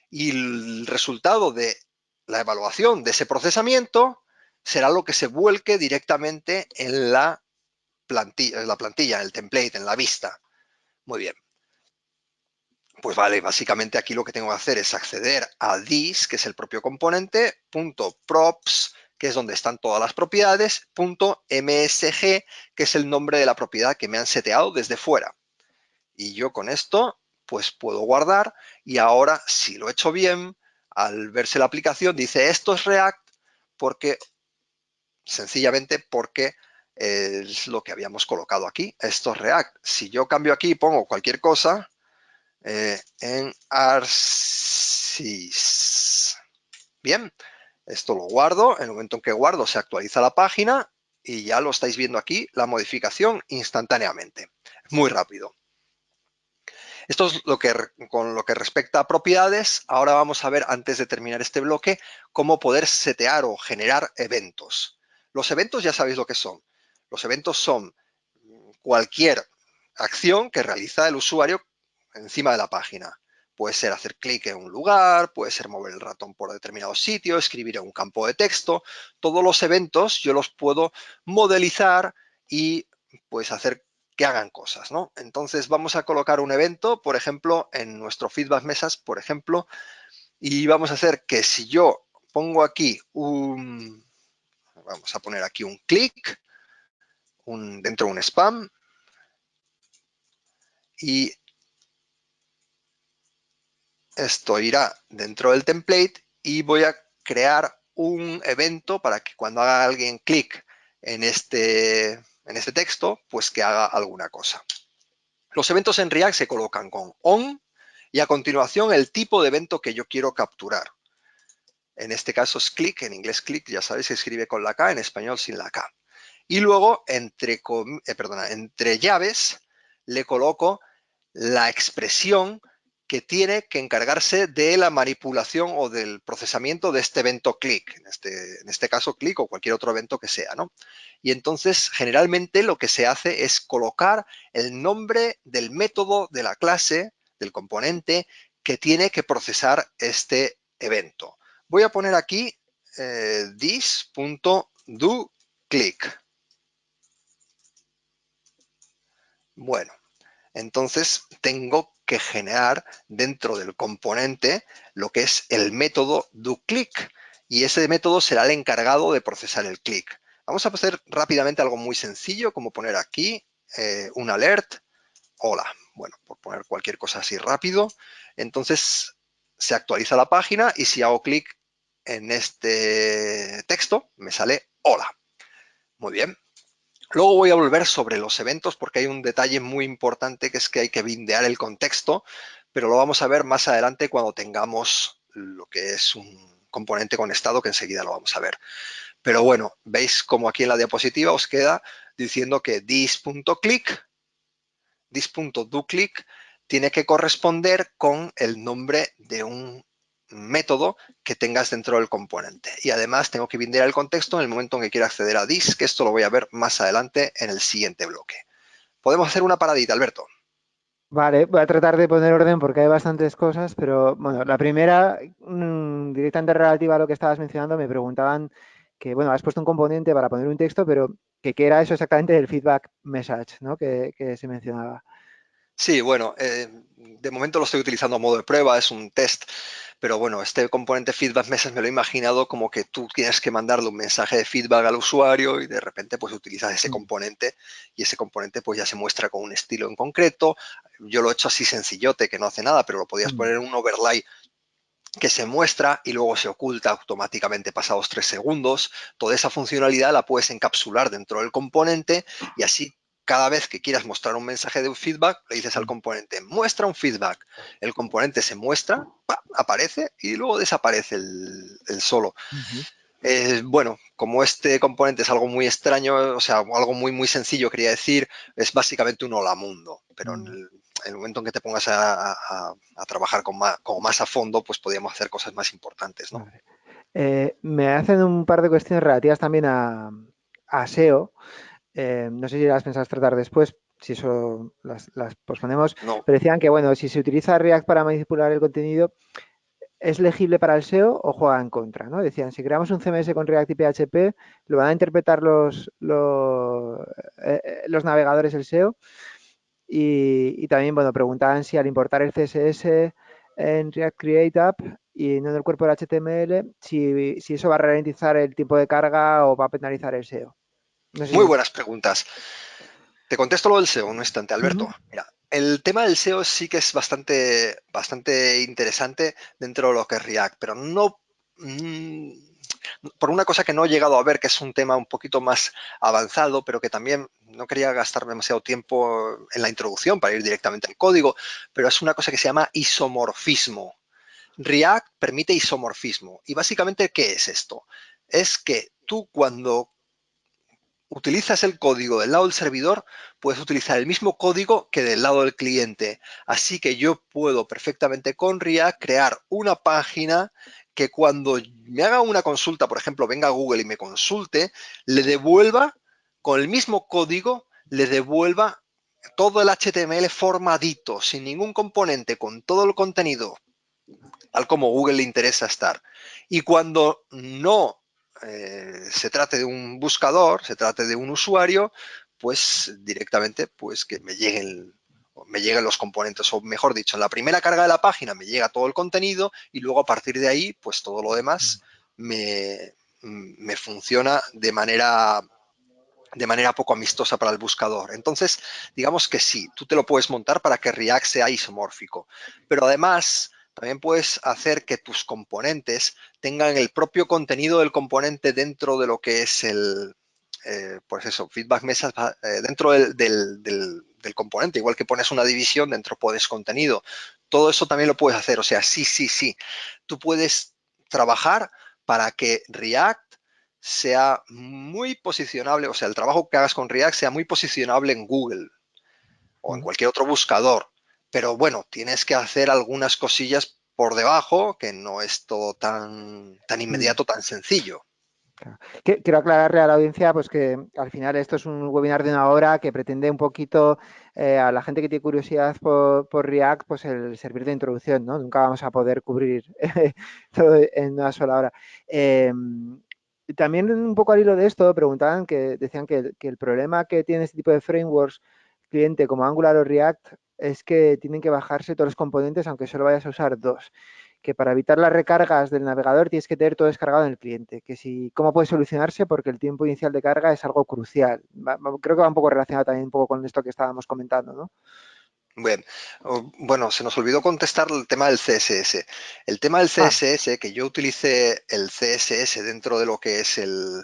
A: Y el resultado de la evaluación de ese procesamiento será lo que se vuelque directamente en la plantilla, en el template, en la vista. Muy bien. Pues vale, básicamente aquí lo que tengo que hacer es acceder a this, que es el propio componente, .props, que es donde están todas las propiedades, .msg, que es el nombre de la propiedad que me han seteado desde fuera. Y yo con esto, pues puedo guardar y ahora, si lo he hecho bien, al verse la aplicación dice esto es React porque, sencillamente porque es lo que habíamos colocado aquí. Esto es React. Si yo cambio aquí y pongo cualquier cosa, en Arsis. Bien, esto lo guardo. En el momento en que guardo se actualiza la página y ya lo estáis viendo aquí, la modificación instantáneamente. Muy rápido. Esto es con lo que respecta a propiedades. Ahora vamos a ver, antes de terminar este bloque, cómo poder setear o generar eventos. Los eventos ya sabéis lo que son. Los eventos son cualquier acción que realiza el usuario encima de la página. Puede ser hacer clic en un lugar, puede ser mover el ratón por determinado sitio, escribir en un campo de texto. Todos los eventos yo los puedo modelizar y pues hacer que hagan cosas, ¿no? Entonces vamos a colocar un evento, por ejemplo, en nuestro feedback mesas, por ejemplo, y vamos a hacer que si yo pongo aquí vamos a poner aquí un clic, dentro de un spam, y esto irá dentro del template y voy a crear un evento para que cuando haga alguien clic en este en este texto, pues que haga alguna cosa. Los eventos en React se colocan con on y a continuación el tipo de evento que yo quiero capturar. En este caso es click, en inglés click, ya sabéis, se escribe con la K, en español sin la K. Y luego entre llaves le coloco la expresión que tiene que encargarse de la manipulación o del procesamiento de este evento click, en este caso click o cualquier otro evento que sea, ¿no? Y entonces generalmente lo que se hace es colocar el nombre del método de la clase, del componente que tiene que procesar este evento. Voy a poner aquí this.doClick. Bueno, entonces tengo que generar dentro del componente lo que es el método doClick y ese método será el encargado de procesar el click. Vamos a hacer rápidamente algo muy sencillo como poner aquí un alert, hola, bueno, por poner cualquier cosa así rápido. Entonces se actualiza la página y si hago clic en este texto me sale hola. Muy bien. Luego voy a volver sobre los eventos porque hay un detalle muy importante que es que hay que bindear el contexto, pero lo vamos a ver más adelante cuando tengamos lo que es un componente con estado que enseguida lo vamos a ver. Pero bueno, veis como aquí en la diapositiva os queda diciendo que this.doClick tiene que corresponder con el nombre de un método que tengas dentro del componente. Y además tengo que bindear el contexto en el momento en que quiera acceder a this, que esto lo voy a ver más adelante en el siguiente bloque. Podemos hacer una paradita, Alberto.
B: Vale, voy a tratar de poner orden porque hay bastantes cosas, pero bueno, la primera, directamente relativa a lo que estabas mencionando, me preguntaban que, bueno, has puesto un componente para poner un texto, pero que qué era eso exactamente del feedback message, ¿no? Que se mencionaba.
A: Sí, bueno, de momento lo estoy utilizando a modo de prueba, es un test, pero bueno, este componente feedback message me lo he imaginado como que tú tienes que mandarle un mensaje de feedback al usuario y de repente pues utilizas ese
B: Mm,
A: componente y ese componente pues ya se muestra con un estilo en concreto. Yo lo he hecho así sencillote, que no hace nada, pero lo podías
B: mm,
A: poner en un overlay que se muestra y luego se oculta automáticamente pasados 3 segundos. Toda esa funcionalidad la puedes encapsular dentro del componente y así cada vez que quieras mostrar un mensaje de un feedback, le dices al
B: mm,
A: componente, muestra un feedback. El componente se muestra, ¡pa! Aparece y luego desaparece el solo.
B: ujú.
A: Bueno, como este componente es algo muy extraño, o sea, algo muy, muy sencillo, quería decir, es básicamente un hola mundo, pero
B: Mm,
A: en el momento en que te pongas a trabajar como más a fondo, pues podríamos hacer cosas más importantes, ¿no?
B: vale. Me hacen un par de cuestiones relativas también a SEO. No sé si las pensás tratar después, si eso las posponemos,
A: No,
B: pero decían que, bueno, si se utiliza React para manipular el contenido, ¿es legible para el SEO o juega en contra? ¿No? Decían, si creamos un CMS con React y PHP, ¿lo van a interpretar los navegadores el SEO? Y también, bueno, preguntaban si al importar el CSS en React Create App y no en el cuerpo del HTML, si eso va a ralentizar el tiempo de carga o va a penalizar el SEO. No
A: muy
B: sé si...
A: buenas preguntas. Te contesto lo del SEO un instante, Alberto.
B: Ujú,
A: Mira, el tema del SEO sí que es bastante interesante dentro de lo que es React, pero no por una cosa que no he llegado a ver, que es un tema un poquito más avanzado, pero que también no quería gastar demasiado tiempo en la introducción para ir directamente al código, pero es una cosa que se llama isomorfismo. React permite isomorfismo. Y básicamente, ¿qué es esto? Es que tú cuando utilizas el código del lado del servidor, puedes utilizar el mismo código que del lado del cliente. Así que yo puedo perfectamente con React crear una página que cuando me haga una consulta, por ejemplo, venga a Google y me consulte, le devuelva con el mismo código, le devuelva todo el HTML formadito, sin ningún componente, con todo el contenido tal como Google le interesa estar. Y cuando no se trate de un buscador, se trate de un usuario, pues directamente pues que me lleguen los componentes, o mejor dicho, en la primera carga de la página me llega todo el contenido y luego a partir de ahí, pues todo lo demás me funciona de manera poco amistosa para el buscador. Entonces, digamos que sí, tú te lo puedes montar para que React sea isomórfico, pero además también puedes hacer que tus componentes tengan el propio contenido del componente dentro de lo que es pues eso, feedback mesas dentro del componente, igual que pones una división, dentro pones contenido. Todo eso también lo puedes hacer, o sea, sí, sí, sí. Tú puedes trabajar para que React sea muy posicionable, o sea, el trabajo que hagas con React sea muy posicionable en Google o en cualquier otro buscador. Pero bueno, tienes que hacer algunas cosillas por debajo, que no es todo tan
B: Mm.
A: inmediato, tan sencillo.
B: Claro. Quiero aclararle a la audiencia pues que al final esto es un webinar de una hora que pretende un poquito a la gente que tiene curiosidad por React, pues el servir de introducción, ¿no? Nunca vamos a poder cubrir todo en una sola hora. También un poco al hilo de esto preguntaban que decían que el problema que tiene este tipo de frameworks cliente como Angular o React es que tienen que bajarse todos los componentes aunque solo vayas a usar dos, que para evitar las recargas del navegador tienes que tener todo descargado en el cliente, que si, ¿cómo puede solucionarse? Porque el tiempo inicial de carga es algo crucial. Creo que va un poco relacionado también un poco con esto que estábamos comentando, ¿no?
A: Bien, bueno, se nos olvidó contestar el tema del CSS. El tema del
B: Ah,
A: CSS, que yo utilicé el CSS dentro de lo que es el,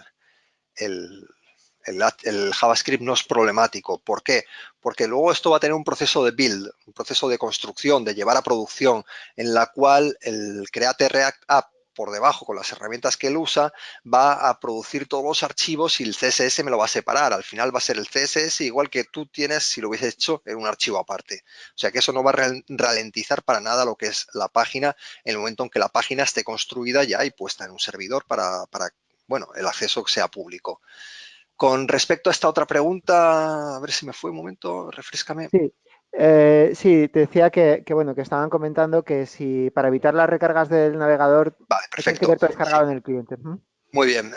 A: el JavaScript no es problemático. ¿Por qué? Porque luego esto va a tener un proceso de build, un proceso de construcción, de llevar a producción, en la cual el Create React App por debajo, con las herramientas que él usa, va a producir todos los archivos y el CSS me lo va a separar. Al final va a ser el CSS igual que tú tienes si lo hubieses hecho en un archivo aparte. O sea que eso no va a ralentizar para nada lo que es la página en el momento en que la página esté construida ya y puesta en un servidor para bueno, el acceso sea público. Con respecto a esta otra pregunta, a ver si me fue un momento, refrescame.
B: sí. Sí, te decía bueno, que estaban comentando que si para evitar las recargas del navegador
A: Vale,
B: tienes que
A: perfecto.
B: tener todo
A: Sí,
B: descargado en el cliente. ¿Mm?
A: muy bien.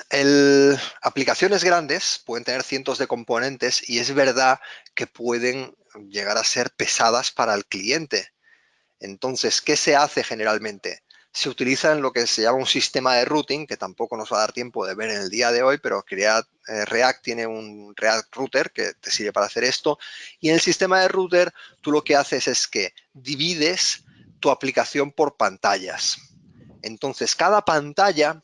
A: Aplicaciones grandes pueden tener cientos de componentes y es verdad que pueden llegar a ser pesadas para el cliente. Entonces, ¿qué se hace generalmente? Se utiliza en lo que se llama un sistema de routing, que tampoco nos va a dar tiempo de ver en el día de hoy, pero React tiene un React Router que te sirve para hacer esto. Y en el sistema de router, tú lo que haces es que divides tu aplicación por pantallas. Entonces, cada pantalla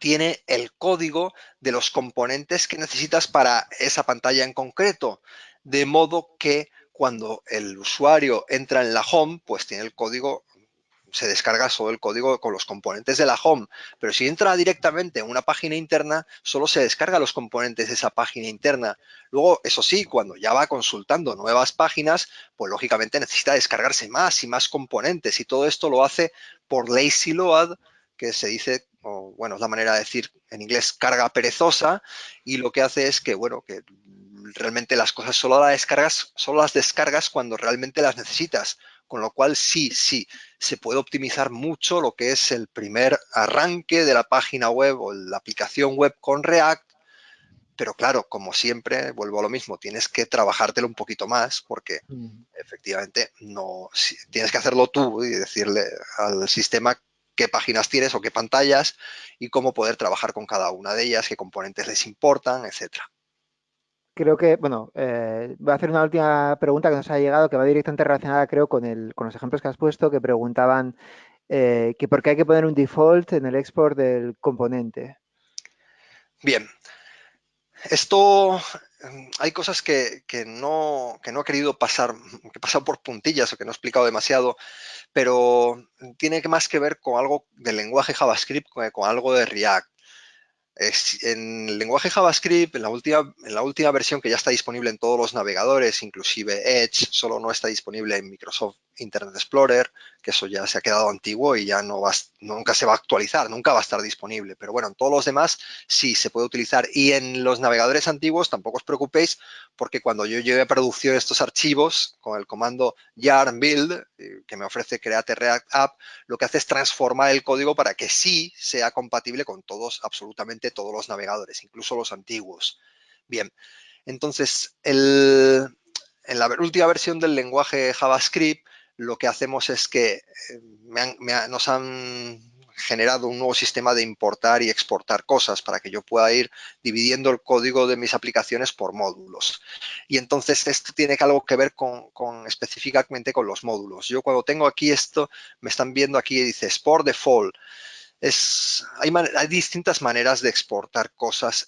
A: tiene el código de los componentes que necesitas para esa pantalla en concreto, de modo que cuando el usuario entra en la home, pues tiene el código, se descarga solo el código con los componentes de la home, pero si entra directamente en una página interna, solo se descarga los componentes de esa página interna. Luego, eso sí, cuando ya va consultando nuevas páginas, pues lógicamente necesita descargarse más y más componentes y todo esto lo hace por lazy load, que se dice, o bueno, es la manera de decir en inglés carga perezosa, y lo que hace es que, bueno, que realmente las cosas solo las descargas cuando realmente las necesitas. Con lo cual, sí, sí, se puede optimizar mucho lo que es el primer arranque de la página web o la aplicación web con React, pero claro, como siempre, vuelvo a lo mismo, tienes que trabajártelo un poquito más porque
B: Mm.
A: efectivamente no tienes que hacerlo tú y decirle al sistema qué páginas tienes o qué pantallas y cómo poder trabajar con cada una de ellas, qué componentes les importan, etcétera.
B: Creo que, bueno, voy a hacer una última pregunta que nos ha llegado, que va directamente relacionada, creo, con los ejemplos que has puesto, que preguntaban que por qué hay que poner un default en el export del componente.
A: Bien, esto hay cosas que no he querido pasar, que he pasado por puntillas o que no he explicado demasiado, pero tiene más que ver con algo del lenguaje JavaScript, con algo de React. En el lenguaje JavaScript, en la última versión que ya está disponible en todos los navegadores, inclusive Edge, solo no está disponible en Microsoft Internet Explorer, que eso ya se ha quedado antiguo y ya nunca se va a actualizar, nunca va a estar disponible. Pero bueno, en todos los demás sí se puede utilizar. Y en los navegadores antiguos tampoco os preocupéis, porque cuando yo lleve a producción estos archivos con el comando yarn build, que me ofrece Create React App, lo que hace es transformar el código para que sí sea compatible con todos, absolutamente todos los navegadores, incluso los antiguos. Bien, entonces en la última versión del lenguaje JavaScript lo que hacemos es que nos han generado un nuevo sistema de importar y exportar cosas para que yo pueda ir dividiendo el código de mis aplicaciones por módulos. Y entonces esto tiene algo que ver específicamente con los módulos. Yo cuando tengo aquí esto, me están viendo aquí y dice Export Default. Hay distintas maneras de exportar cosas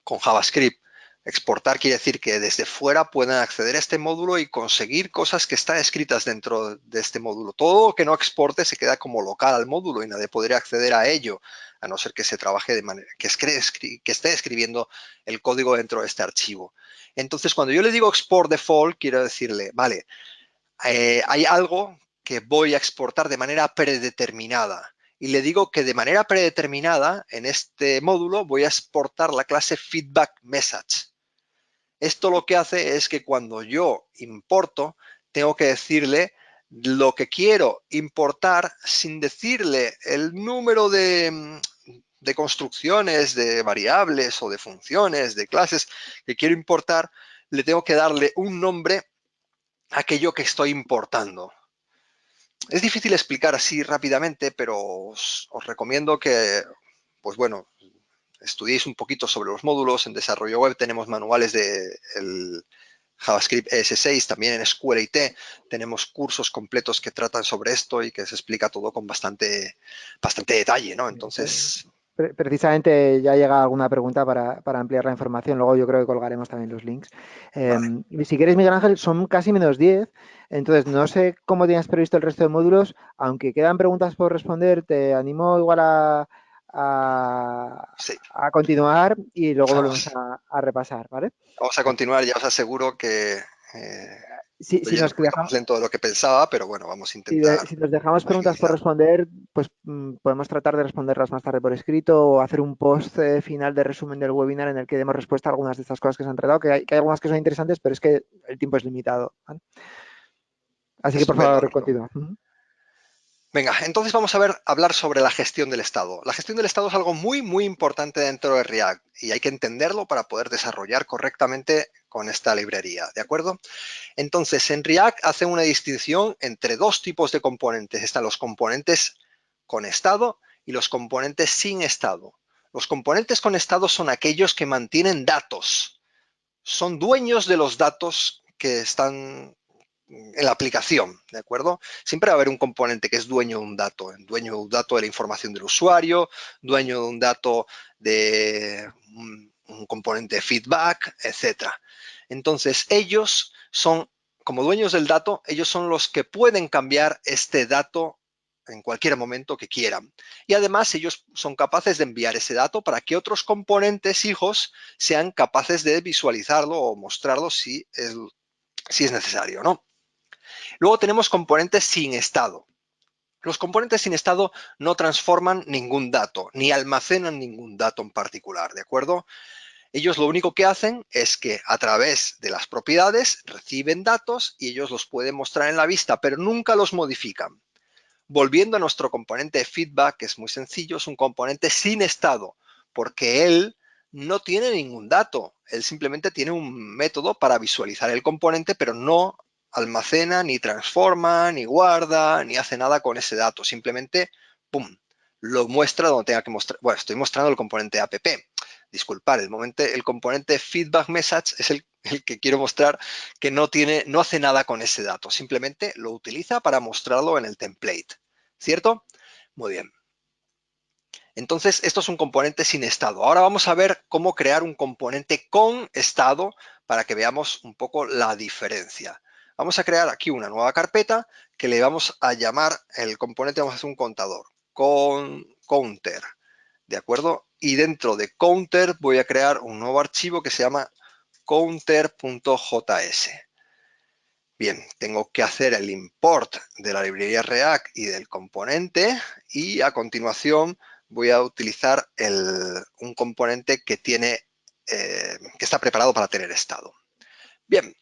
A: con JavaScript. Exportar quiere decir que desde fuera pueden acceder a este módulo y conseguir cosas que están escritas dentro de este módulo. Todo lo que no exporte se queda como local al módulo y nadie podría acceder a ello, a no ser que se trabaje de manera que esté escribiendo el código dentro de este archivo. Entonces, cuando yo le digo export default, quiero decirle, vale, hay algo que voy a exportar de manera predeterminada. Y le digo que de manera predeterminada, en este módulo, voy a exportar la clase feedback message. Esto lo que hace es que cuando yo importo, tengo que decirle lo que quiero importar sin decirle el número de construcciones, de variables o de funciones, de clases que quiero importar. Le tengo que darle un nombre a aquello que estoy importando. Es difícil explicar así rápidamente, pero os recomiendo que, pues bueno, estudiéis un poquito sobre los módulos. En desarrollo web tenemos manuales de JavaScript ES6, también en SQLite tenemos cursos completos que tratan sobre esto y que se explica todo con bastante detalle, ¿no? Entonces,
B: Precisamente ya llega alguna pregunta para ampliar la información. Luego yo creo que colgaremos también los links.
A: vale.
B: Y si queréis, Miguel Ángel, son casi -10. Entonces, no sé cómo tienes previsto el resto de módulos. Aunque quedan preguntas por responder, te animo igual
A: Sí,
B: a continuar y luego volvemos
A: vamos,
B: a repasar, ¿vale?
A: vamos a continuar. Ya os aseguro que
B: Si
A: estoy yendo
B: nos
A: un poquito más
B: dejamos,
A: lento de lo que pensaba, pero bueno, vamos a intentar
B: si nos dejamos preguntas por
A: agilizar.
B: responder, pues podemos tratar de responderlas más tarde por escrito o hacer un post final de resumen del webinar en el que demos respuesta a algunas de estas cosas que se han tratado, que hay algunas que son interesantes, pero es que el tiempo es limitado, ¿vale? Así que por
A: Estupendo.
B: favor, continúa.
A: Venga, entonces vamos a hablar sobre la gestión del estado. La gestión del estado es algo muy importante dentro de React y hay que entenderlo para poder desarrollar correctamente con esta librería, ¿de acuerdo? Entonces, en React hace una distinción entre dos tipos de componentes. Están los componentes con estado y los componentes sin estado. Los componentes con estado son aquellos que mantienen datos. Son dueños de los datos que están en la aplicación, ¿de acuerdo? Siempre va a haber un componente que es dueño de un dato de la información del usuario, dueño de un dato de un componente de feedback, etcétera. Entonces, ellos son, como dueños del dato, ellos son los que pueden cambiar este dato en cualquier momento que quieran. Y además ellos son capaces de enviar ese dato para que otros componentes hijos sean capaces de visualizarlo o mostrarlo si es necesario, ¿no? Luego tenemos componentes sin estado. Los componentes sin estado no transforman ningún dato, ni almacenan ningún dato en particular, ¿de acuerdo? Ellos lo único que hacen es que a través de las propiedades reciben datos y ellos los pueden mostrar en la vista, pero nunca los modifican. Volviendo a nuestro componente de feedback, que es muy sencillo, es un componente sin estado, porque él no tiene ningún dato. Él simplemente tiene un método para visualizar el componente, pero no almacena, ni transforma, ni guarda, ni hace nada con ese dato. Simplemente, ¡pum!, lo muestra donde tenga que mostrar. Bueno, estoy mostrando el componente app. Disculpad, el componente feedback message es el que quiero mostrar, que no hace nada con ese dato. Simplemente lo utiliza para mostrarlo en el template. ¿Cierto? Muy bien. Entonces, esto es un componente sin estado. Ahora vamos a ver cómo crear un componente con estado para que veamos un poco la diferencia. Vamos a crear aquí una nueva carpeta que le vamos a llamar, el componente vamos a hacer un contador, counter, ¿de acuerdo? Y dentro de counter voy a crear un nuevo archivo que se llama counter.js. Bien, tengo que hacer el import de la librería React y del componente y a continuación voy a utilizar un componente que está preparado para tener estado. Bien,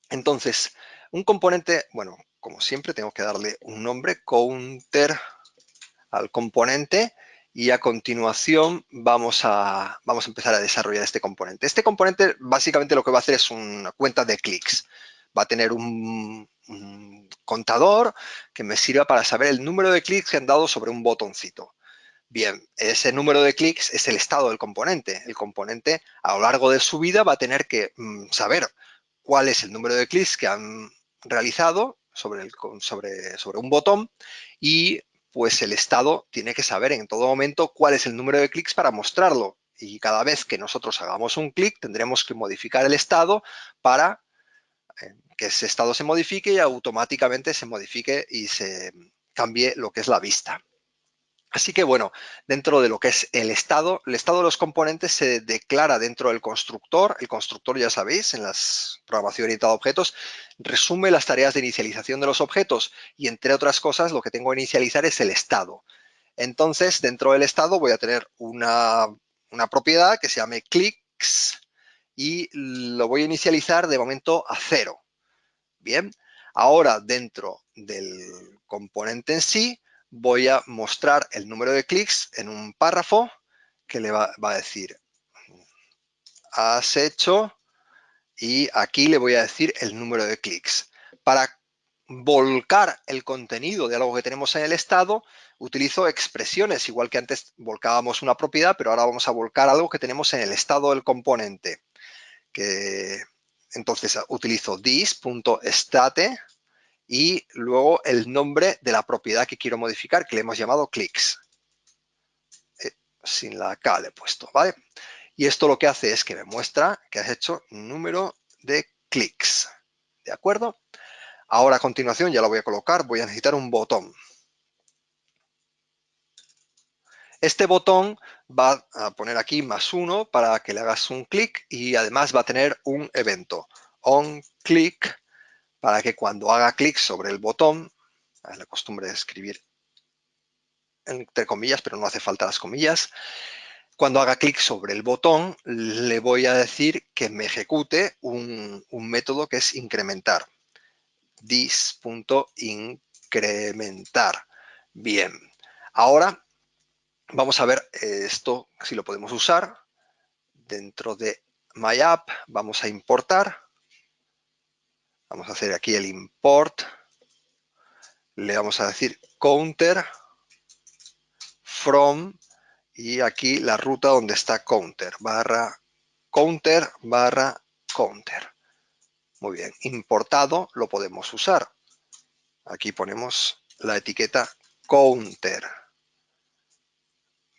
A: entonces, un componente, bueno, como siempre tengo que darle un nombre, counter al componente y a continuación vamos a empezar a desarrollar este componente. Este componente básicamente lo que va a hacer es una cuenta de clics. Va a tener un contador que me sirva para saber el número de clics que han dado sobre un botoncito. Bien, ese número de clics es el estado del componente. El componente a lo largo de su vida va a tener que saber cuál es el número de clics que han realizado sobre un botón y pues el estado tiene que saber en todo momento cuál es el número de clics para mostrarlo. Y cada vez que nosotros hagamos un clic, tendremos que modificar el estado para que ese estado se modifique y automáticamente se modifique y se cambie lo que es la vista. Así que bueno, dentro de lo que es el estado de los componentes se declara dentro del constructor. El constructor, ya sabéis, en las programación orientada a objetos, resume las tareas de inicialización de los objetos y entre otras cosas lo que tengo que inicializar es el estado. Entonces, dentro del estado voy a tener una propiedad que se llame clicks y lo voy a inicializar de momento a 0. Bien, ahora dentro del componente en sí voy a mostrar el número de clics en un párrafo que le va a decir has hecho y aquí le voy a decir el número de clics. Para volcar el contenido de algo que tenemos en el estado, utilizo expresiones, igual que antes volcábamos una propiedad, pero ahora vamos a volcar algo que tenemos en el estado del componente. Entonces utilizo this.state y luego el nombre de la propiedad que quiero modificar, que le hemos llamado clicks. Sin la K le he puesto, ¿vale? Y esto lo que hace es que me muestra que has hecho número de clics, ¿de acuerdo? Ahora a continuación ya lo voy a colocar, voy a necesitar un botón. Este botón va a poner aquí +1 para que le hagas un clic y además va a tener un evento, onClick, para que cuando haga clic sobre el botón, es la costumbre de escribir entre comillas, pero no hace falta las comillas. Cuando haga clic sobre el botón, le voy a decir que me ejecute un método que es incrementar. This.incrementar. Bien, ahora vamos a ver esto, si lo podemos usar. Dentro de MyApp vamos a importar. Vamos a hacer aquí el import. Le vamos a decir counter from y aquí la ruta donde está counter barra counter. Muy bien, importado lo podemos usar. Aquí ponemos la etiqueta counter.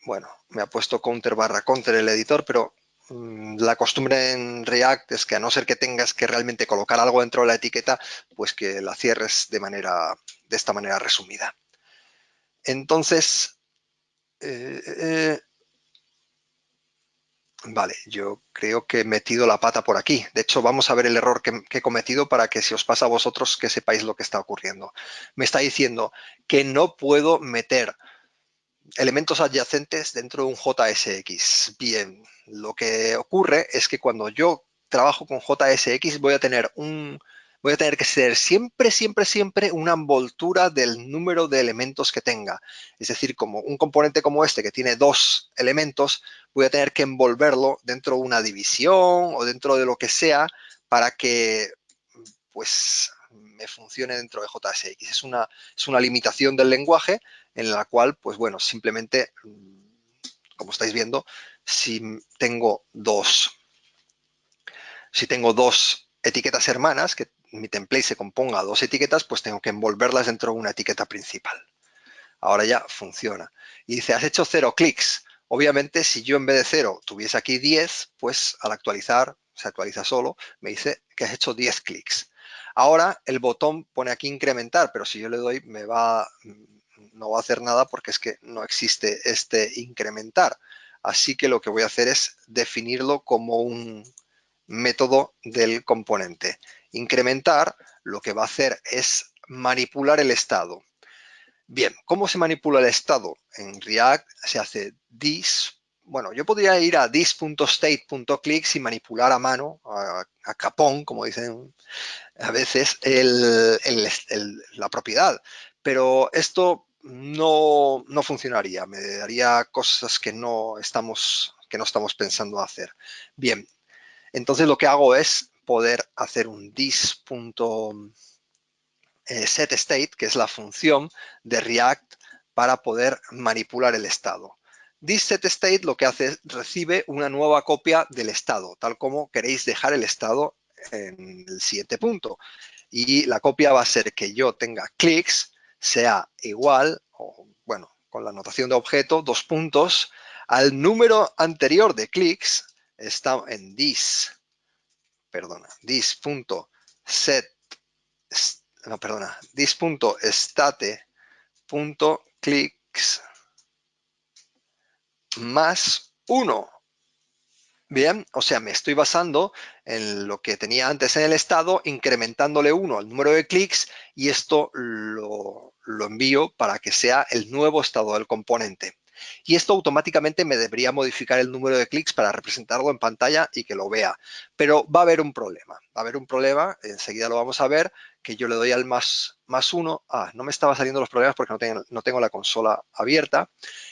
A: Bueno, me ha puesto counter barra counter el editor, pero la costumbre en React es que a no ser que tengas que realmente colocar algo dentro de la etiqueta, pues que la cierres de esta manera resumida. Entonces, vale, yo creo que he metido la pata por aquí. De hecho, vamos a ver el error que he cometido para que si os pasa a vosotros que sepáis lo que está ocurriendo. Me está diciendo que no puedo meter elementos adyacentes dentro de un JSX. Bien, lo que ocurre es que cuando yo trabajo con JSX voy a tener que ser siempre una envoltura del número de elementos que tenga. Es decir, como un componente como este que tiene 2 elementos, voy a tener que envolverlo dentro de una división o dentro de lo que sea para que pues me funcione dentro de JSX. Es una limitación del lenguaje en la cual, pues bueno, simplemente, como estáis viendo, si tengo dos etiquetas hermanas, que mi template se componga de 2 etiquetas, pues tengo que envolverlas dentro de una etiqueta principal. Ahora ya funciona. Y dice, has hecho 0 clics. Obviamente, si yo en vez de 0 tuviese aquí 10, pues al actualizar, se actualiza solo, me dice que has hecho 10 clics. Ahora el botón pone aquí incrementar, pero si yo le doy no va a hacer nada porque es que no existe este incrementar. Así que lo que voy a hacer es definirlo como un método del componente. Incrementar lo que va a hacer es manipular el estado. Bien, ¿cómo se manipula el estado? En React se hace this. Bueno, yo podría ir a this.state.clicks y manipular a mano, a capón, como dicen a veces, la propiedad. Pero esto no funcionaría, me daría cosas que no estamos pensando hacer. Bien, entonces lo que hago es poder hacer un this.setState, que es la función de React para poder manipular el estado. ThisSetState lo que hace es recibe una nueva copia del estado, tal como queréis dejar el estado en el siguiente punto. Y la copia va a ser que yo tenga clics, sea igual o bueno, con la notación de objeto, dos puntos, al número anterior de clics, está en this.set, no, perdona, this.state.clicks más 1. Bien, o sea, me estoy basando en lo que tenía antes en el estado, incrementándole 1 al número de clics y esto lo envío para que sea el nuevo estado del componente. Y esto automáticamente me debería modificar el número de clics para representarlo en pantalla y que lo vea. Pero va a haber un problema. Va a haber un problema, enseguida lo vamos a ver, que yo le doy al más 1. No me estaba saliendo los problemas porque no tengo la consola abierta.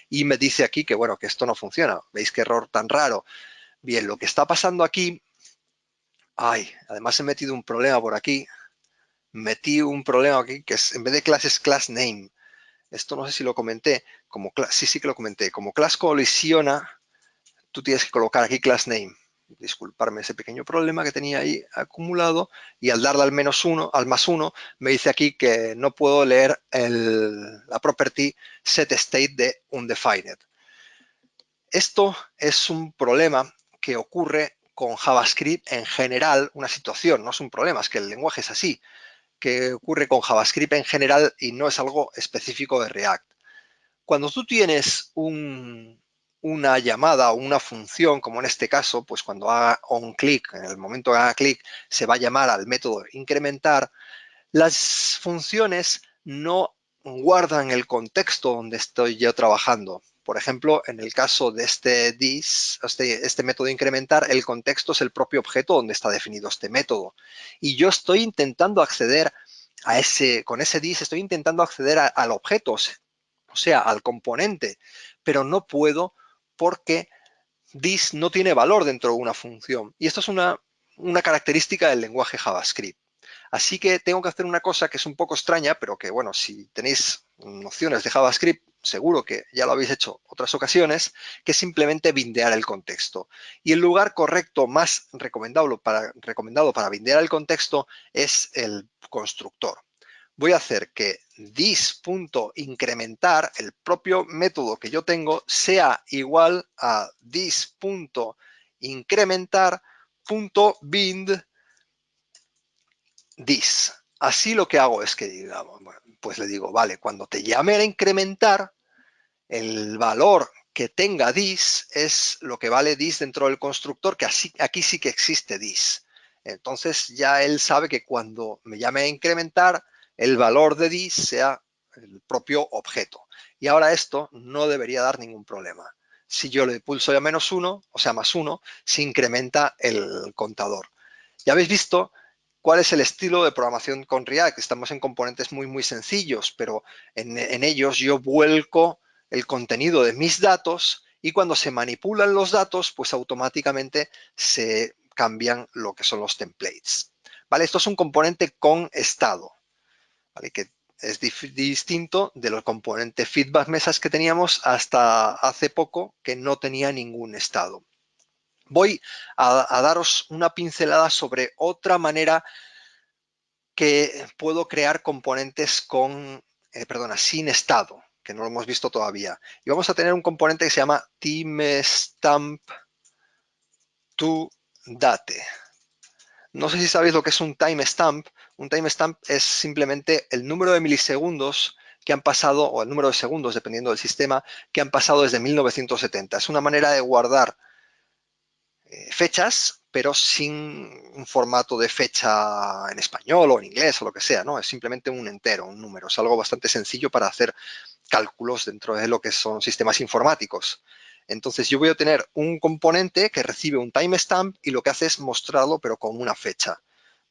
A: Y me dice aquí que, bueno, que esto no funciona. ¿Veis qué error tan raro? Bien, lo que está pasando aquí, además he metido un problema por aquí, metí un problema aquí que es, en vez de class es class name. Esto no sé si lo comenté, sí que lo comenté, como class colisiona, tú tienes que colocar aquí class name. Disculparme ese pequeño problema que tenía ahí acumulado y al darle al más 1, me dice aquí que no puedo leer la property setState de undefined. Esto es un problema que ocurre con JavaScript en general, una situación, no es un problema, es que el lenguaje es así, que ocurre con JavaScript en general y no es algo específico de React. Cuando tú tienes una llamada o una función, como en este caso, pues cuando haga onClick, en el momento que haga clic, se va a llamar al método incrementar, las funciones no guardan el contexto donde estoy yo trabajando. Por ejemplo, en el caso de este método incrementar, el contexto es el propio objeto donde está definido este método. Y yo estoy intentando acceder con ese this, estoy intentando acceder al objeto, o sea, al componente, pero no puedo porque this no tiene valor dentro de una función. Y esto es una característica del lenguaje JavaScript. Así que tengo que hacer una cosa que es un poco extraña, pero que, bueno, si tenéis nociones de JavaScript, seguro que ya lo habéis hecho otras ocasiones, que es simplemente bindear el contexto. Y el lugar correcto, más recomendado para bindear el contexto, es el constructor. Voy a hacer que this.incrementar, el propio método que yo tengo, sea igual a this.incrementar.bind this. Así lo que hago es que, digamos, bueno, pues le digo, vale, cuando te llame a incrementar, el valor que tenga this es lo que vale this dentro del constructor, que aquí sí que existe this. Entonces ya él sabe que cuando me llame a incrementar, el valor de this sea el propio objeto. Y ahora esto no debería dar ningún problema. Si yo le pulso ya menos 1, o sea, más 1, se incrementa el contador. Ya habéis visto cuál es el estilo de programación con React. Estamos en componentes muy sencillos, pero en ellos yo vuelco el contenido de mis datos y cuando se manipulan los datos, pues automáticamente se cambian lo que son los templates. ¿Vale? Esto es un componente con estado, ¿vale? Que es distinto de los componentes feedback mesas que teníamos hasta hace poco, que no tenía ningún estado. Voy a daros una pincelada sobre otra manera que puedo crear componentes sin estado, que no lo hemos visto todavía. Y vamos a tener un componente que se llama timestamp2date. No sé si sabéis lo que es un timestamp. Un timestamp es simplemente el número de milisegundos que han pasado, o el número de segundos, dependiendo del sistema, que han pasado desde 1970. Es una manera de guardar fechas, pero sin un formato de fecha en español o en inglés o lo que sea, ¿no? Es simplemente un entero, un número. Es algo bastante sencillo para hacer cálculos dentro de lo que son sistemas informáticos. Entonces yo voy a tener un componente que recibe un timestamp y lo que hace es mostrarlo, pero con una fecha.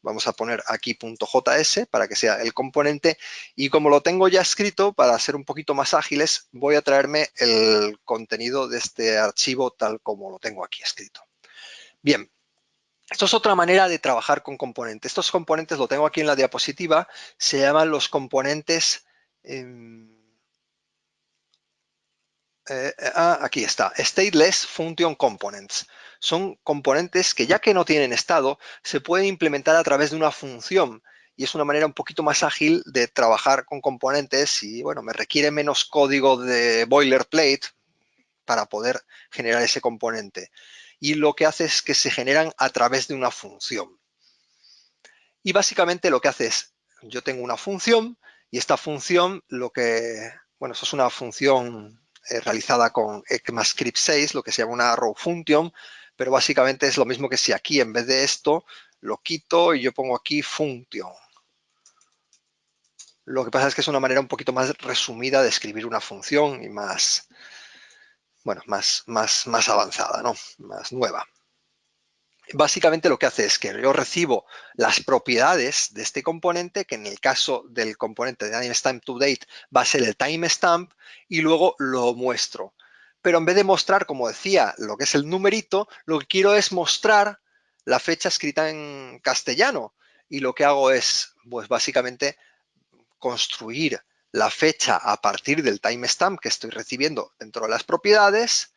A: Vamos a poner aquí .js para que sea el componente y como lo tengo ya escrito, para ser un poquito más ágiles, voy a traerme el contenido de este archivo tal como lo tengo aquí escrito. Bien, esto es otra manera de trabajar con componentes. Estos componentes, lo tengo aquí en la diapositiva, se llaman los componentes... aquí está, Stateless Function Components. Son componentes que ya que no tienen estado, se pueden implementar a través de una función y es una manera un poquito más ágil de trabajar con componentes y, bueno, me requiere menos código de boilerplate para poder generar ese componente. Y lo que hace es que se generan a través de una función. Y básicamente lo que hace es, yo tengo una función y esta función bueno, eso es una función realizada con ECMAScript 6, lo que se llama una arrow function, pero básicamente es lo mismo que si aquí en vez de esto lo quito y yo pongo aquí function. Lo que pasa es que es una manera un poquito más resumida de escribir una función y más, bueno, más avanzada, ¿no? Más nueva. Básicamente lo que hace es que yo recibo las propiedades de este componente, que en el caso del componente de timestamp2date va a ser el timestamp, y luego lo muestro. Pero en vez de mostrar, como decía, lo que es el numerito, lo que quiero es mostrar la fecha escrita en castellano. Y lo que hago es, pues básicamente, construir la fecha a partir del timestamp que estoy recibiendo dentro de las propiedades,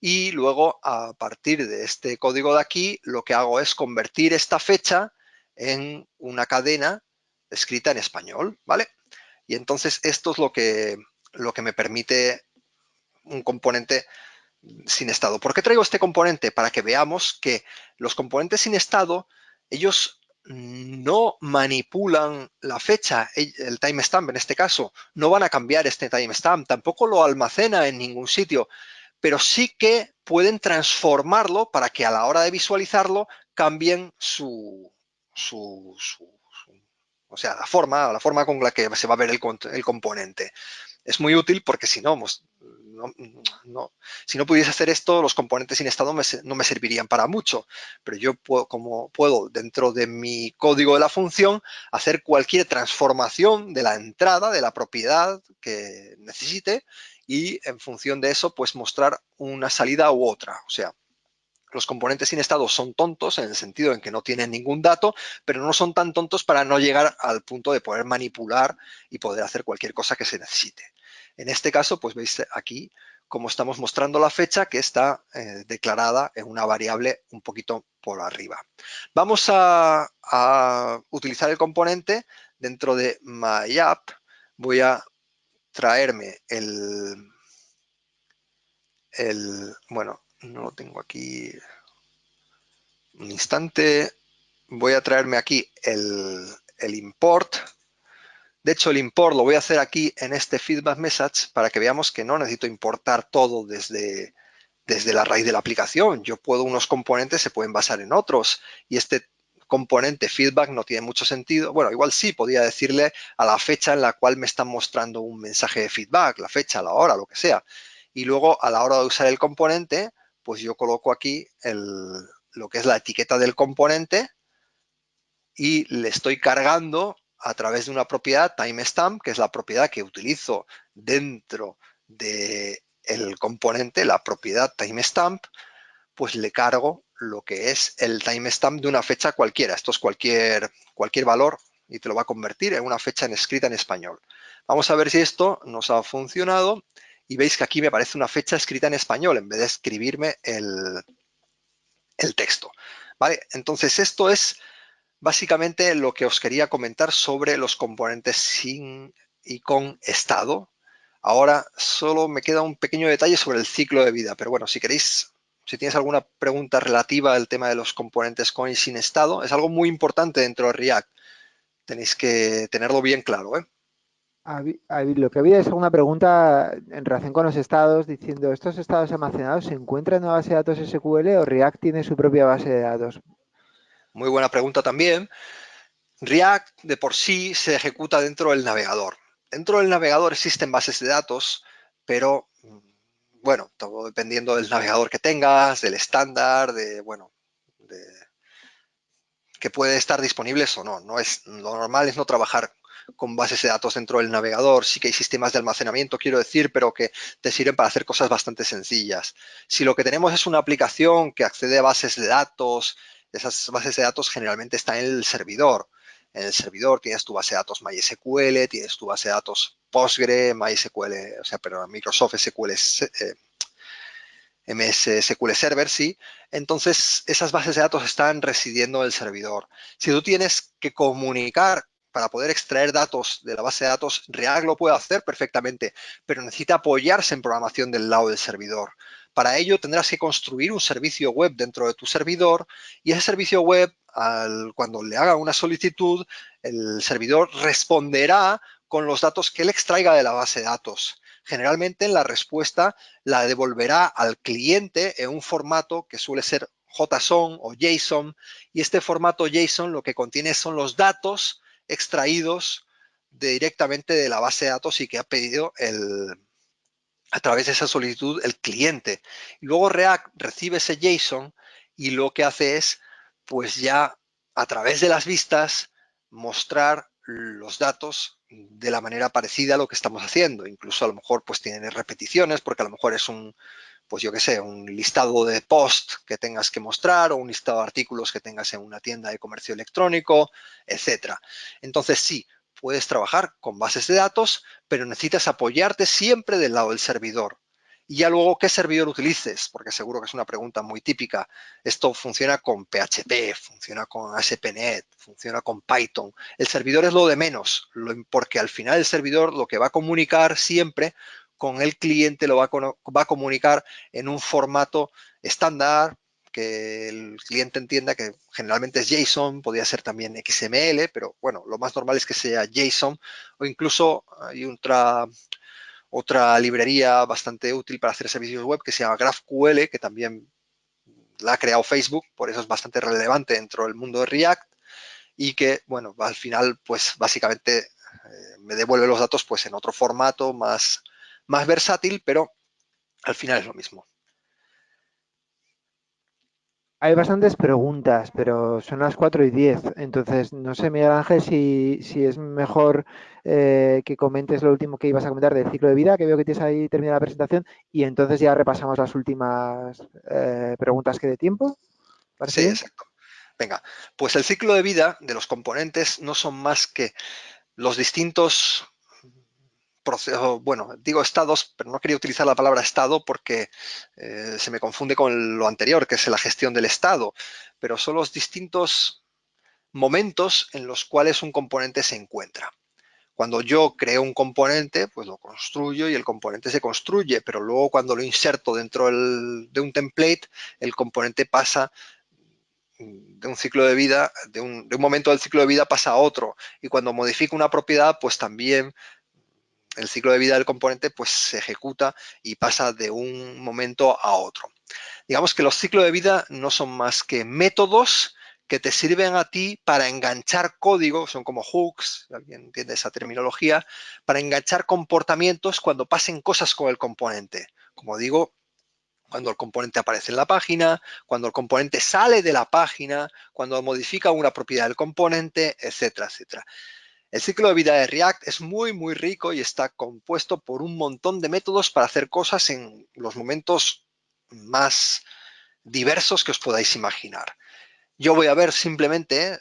A: y luego a partir de este código de aquí lo que hago es convertir esta fecha en una cadena escrita en español, ¿vale? Y entonces esto es lo que me permite un componente sin estado. ¿Por qué traigo este componente? Para que veamos que los componentes sin estado, ellos no manipulan la fecha, el timestamp en este caso, no van a cambiar este timestamp, tampoco lo almacena en ningún sitio, pero sí que pueden transformarlo para que a la hora de visualizarlo cambien o sea, la forma con la que se va a ver el componente. Es muy útil porque si no, si no pudiese hacer esto, los componentes sin estado no me servirían para mucho. Pero yo como puedo, dentro de mi código de la función, hacer cualquier transformación de la entrada, de la propiedad que necesite, y en función de eso, pues mostrar una salida u otra. O sea, los componentes sin estado son tontos en el sentido en que no tienen ningún dato, pero no son tan tontos para no llegar al punto de poder manipular y poder hacer cualquier cosa que se necesite. En este caso, pues veis aquí cómo estamos mostrando la fecha que está declarada en una variable un poquito por arriba. Vamos a utilizar el componente dentro de MyApp. Voy a traerme bueno, no lo tengo aquí un instante, voy a traerme aquí el import. De hecho, el import lo voy a hacer aquí en este feedback message para que veamos que no necesito importar todo desde la raíz de la aplicación. Yo puedo, unos componentes se pueden basar en otros, y este componente feedback no tiene mucho sentido. Bueno, igual sí, podría decirle a la fecha en la cual me están mostrando un mensaje de feedback, la fecha, la hora, lo que sea. Y luego, a la hora de usar el componente, pues yo coloco aquí lo que es la etiqueta del componente y le estoy cargando a través de una propiedad timestamp, que es la propiedad que utilizo dentro del componente, la propiedad timestamp, pues le cargo lo que es el timestamp de una fecha cualquiera. Esto es cualquier valor y te lo va a convertir en una fecha escrita en español. Vamos a ver si esto nos ha funcionado, y veis que aquí me aparece una fecha escrita en español en vez de escribirme el texto. ¿Vale? Entonces esto es básicamente lo que os quería comentar sobre los componentes sin y con estado. Ahora solo me queda un pequeño detalle sobre el ciclo de vida, pero bueno, si queréis, si tienes alguna pregunta relativa al tema de los componentes con y sin estado, es algo muy importante dentro de React. Tenéis que tenerlo bien claro, ¿eh?
B: Lo que había es alguna pregunta en relación con los estados, diciendo, ¿estos estados almacenados se encuentran en una base de datos SQL o React tiene su propia base de datos?
A: Muy buena pregunta también. React de por sí se ejecuta dentro del navegador. Dentro del navegador existen bases de datos, pero bueno, todo dependiendo del navegador que tengas, del estándar, bueno, que puede estar disponibles o no. Lo normal es no trabajar con bases de datos dentro del navegador. Sí que hay sistemas de almacenamiento, quiero decir, pero que te sirven para hacer cosas bastante sencillas. Si lo que tenemos es una aplicación que accede a bases de datos, esas bases de datos generalmente están en el servidor. En el servidor tienes tu base de datos MySQL, tienes tu base de datos Postgre, MySQL, o sea, perdón, Microsoft SQL, MS SQL Server, sí. Entonces, esas bases de datos están residiendo en el servidor. Si tú tienes que comunicar para poder extraer datos de la base de datos, React lo puede hacer perfectamente, pero necesita apoyarse en programación del lado del servidor. Para ello tendrás que construir un servicio web dentro de tu servidor y ese servicio web, cuando le haga una solicitud, el servidor responderá con los datos que él extraiga de la base de datos. Generalmente la respuesta la devolverá al cliente en un formato que suele ser JSON o JSON, y este formato JSON lo que contiene son los datos extraídos directamente de la base de datos y que ha pedido a través de esa solicitud el cliente. Y luego React recibe ese JSON y lo que hace es, pues ya a través de las vistas, mostrar los datos de la manera parecida a lo que estamos haciendo. Incluso a lo mejor pues tiene repeticiones porque a lo mejor es un, pues yo qué sé, un listado de post que tengas que mostrar o un listado de artículos que tengas en una tienda de comercio electrónico, etcétera. Entonces sí, puedes trabajar con bases de datos, pero necesitas apoyarte siempre del lado del servidor. Y ya luego, ¿qué servidor utilices? Porque seguro que es una pregunta muy típica. Esto funciona con PHP, funciona con ASP.NET, funciona con Python. El servidor es lo de menos, porque al final el servidor lo que va a comunicar siempre con el cliente lo va a comunicar en un formato estándar, que el cliente entienda que generalmente es JSON, podría ser también XML, pero bueno, lo más normal es que sea JSON, o incluso hay otra librería bastante útil para hacer servicios web que se llama GraphQL, que también la ha creado Facebook, por eso es bastante relevante dentro del mundo de React, y que, bueno, al final, pues básicamente me devuelve los datos pues en otro formato más versátil, pero al final es lo mismo.
B: Hay bastantes preguntas, pero son las 4:10. Entonces, no sé, Miguel Ángel, si es mejor que comentes lo último que ibas a comentar del ciclo de vida, que veo que tienes ahí terminada la presentación, y entonces ya repasamos las últimas preguntas que dé tiempo. ¿Parece
A: Sí,
B: bien?
A: exacto. Venga, pues el ciclo de vida de los componentes no son más que los distintos procesos, bueno, digo estados, pero no quería utilizar la palabra estado porque se me confunde con lo anterior, que es la gestión del estado, pero son los distintos momentos en los cuales un componente se encuentra. Cuando yo creo un componente, pues lo construyo y el componente se construye, pero luego cuando lo inserto dentro de un template, el componente pasa de un ciclo de vida, de un momento del ciclo de vida pasa a otro. Y cuando modifico una propiedad, pues también el ciclo de vida del componente pues se ejecuta y pasa de un momento a otro. Digamos que los ciclos de vida no son más que métodos que te sirven a ti para enganchar código, son como hooks, si alguien entiende esa terminología, para enganchar comportamientos cuando pasen cosas con el componente. Como digo, cuando el componente aparece en la página, cuando el componente sale de la página, cuando modifica una propiedad del componente, etcétera, etcétera. El ciclo de vida de React es muy rico y está compuesto por un montón de métodos para hacer cosas en los momentos más diversos que os podáis imaginar. Yo voy a ver simplemente,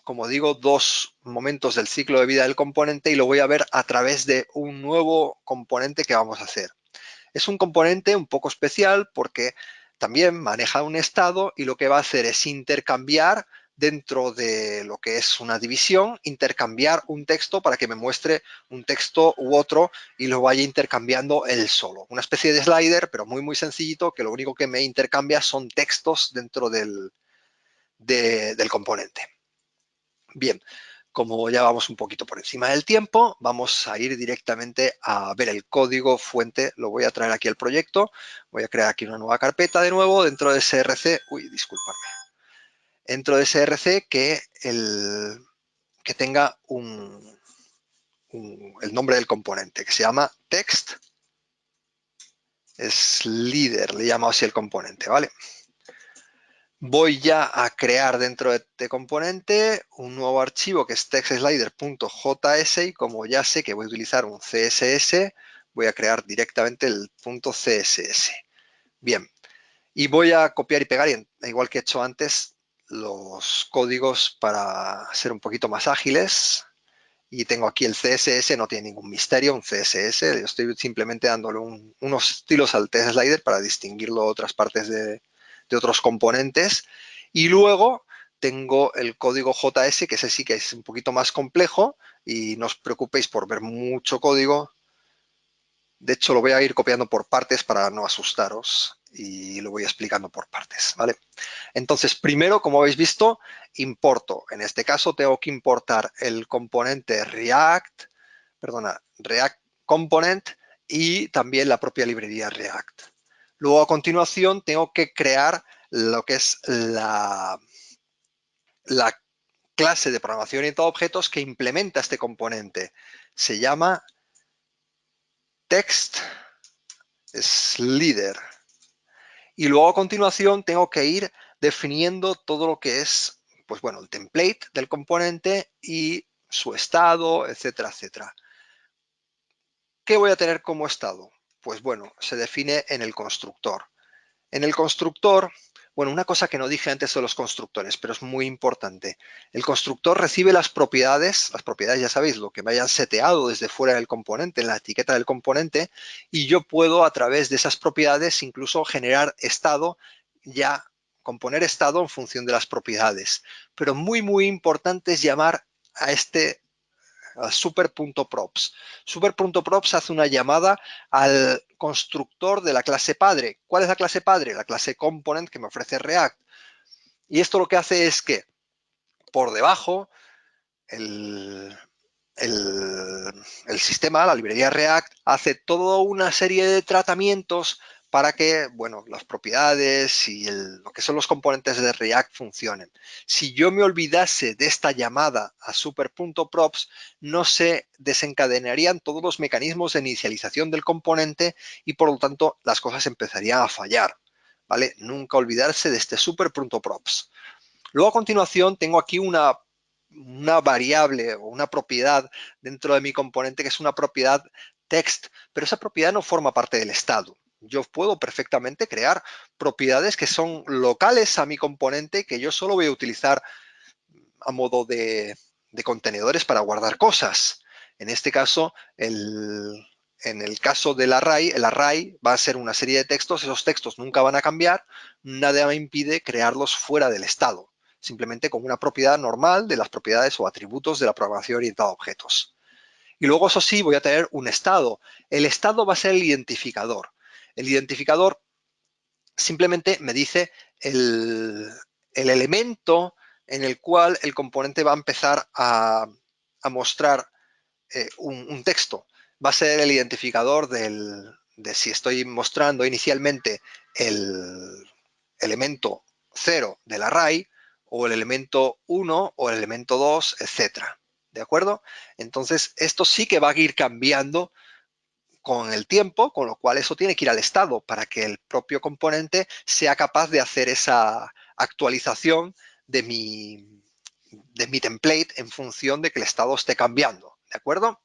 A: como digo, dos momentos del ciclo de vida del componente y lo voy a ver a través de un nuevo componente que vamos a hacer. Es un componente un poco especial porque también maneja un estado y lo que va a hacer es intercambiar dentro de lo que es una división, intercambiar un texto para que me muestre un texto u otro y lo vaya intercambiando él solo. Una especie de slider, pero muy sencillito, que lo único que me intercambia son textos dentro del componente. Bien, como ya vamos un poquito por encima del tiempo, vamos a ir directamente a ver el código fuente. Lo voy a traer aquí al proyecto. Voy a crear aquí una nueva carpeta de nuevo dentro de SRC. Uy, disculpadme. Dentro de SRC que tenga el nombre del componente, que se llama text slider, le llamo así el componente, ¿vale? Voy ya a crear dentro de este componente un nuevo archivo que es textslider.js y como ya sé que voy a utilizar un CSS, voy a crear directamente el .css. Bien, y voy a copiar y pegar, igual que he hecho antes, los códigos para ser un poquito más ágiles. Y tengo aquí el CSS, no tiene ningún misterio, un CSS. Yo estoy simplemente dándole unos estilos al TextSlider para distinguirlo de otras partes de otros componentes. Y luego tengo el código JS, que ese sí que es un poquito más complejo, y no os preocupéis por ver mucho código. De hecho, lo voy a ir copiando por partes para no asustaros y lo voy explicando por partes, ¿vale? Entonces, primero, como habéis visto, importo. En este caso, tengo que importar el componente React Component y también la propia librería React. Luego, a continuación, tengo que crear lo que es la clase de programación orientada a objetos que implementa este componente. Se llama TextSlider. Y luego a continuación tengo que ir definiendo todo lo que es, pues bueno, el template del componente y su estado, etcétera, etcétera. ¿Qué voy a tener como estado? Pues bueno, se define en el constructor. En el constructor, bueno, una cosa que no dije antes de los constructores, pero es muy importante. El constructor recibe las propiedades ya sabéis, lo que me hayan seteado desde fuera del componente, en la etiqueta del componente, y yo puedo a través de esas propiedades incluso generar estado, ya componer estado en función de las propiedades. Pero muy, muy importante es llamar a este a super.props. Super.props hace una llamada al constructor de la clase padre. ¿Cuál es la clase padre? La clase component que me ofrece React. Y esto lo que hace es que por debajo el sistema, la librería React, hace toda una serie de tratamientos para que, bueno, las propiedades y lo que son los componentes de React funcionen. Si yo me olvidase de esta llamada a super.props, no se desencadenarían todos los mecanismos de inicialización del componente y por lo tanto las cosas empezarían a fallar, ¿vale? Nunca olvidarse de este super.props. Luego a continuación tengo aquí una variable o una propiedad dentro de mi componente que es una propiedad text, pero esa propiedad no forma parte del estado. Yo puedo perfectamente crear propiedades que son locales a mi componente que yo solo voy a utilizar a modo de contenedores para guardar cosas. En este caso, en el caso del array, el array va a ser una serie de textos, esos textos nunca van a cambiar, nada me impide crearlos fuera del estado, simplemente con una propiedad normal de las propiedades o atributos de la programación orientada a objetos. Y luego, eso sí, voy a tener un estado. El estado va a ser el identificador. El identificador simplemente me dice el elemento en el cual el componente va a empezar a mostrar un texto. Va a ser el identificador de si estoy mostrando inicialmente el elemento 0 del array o el elemento 1 o el elemento 2, etcétera. ¿De acuerdo? Entonces, esto sí que va a ir cambiando con el tiempo, con lo cual eso tiene que ir al estado para que el propio componente sea capaz de hacer esa actualización de mi template en función de que el estado esté cambiando, ¿de acuerdo?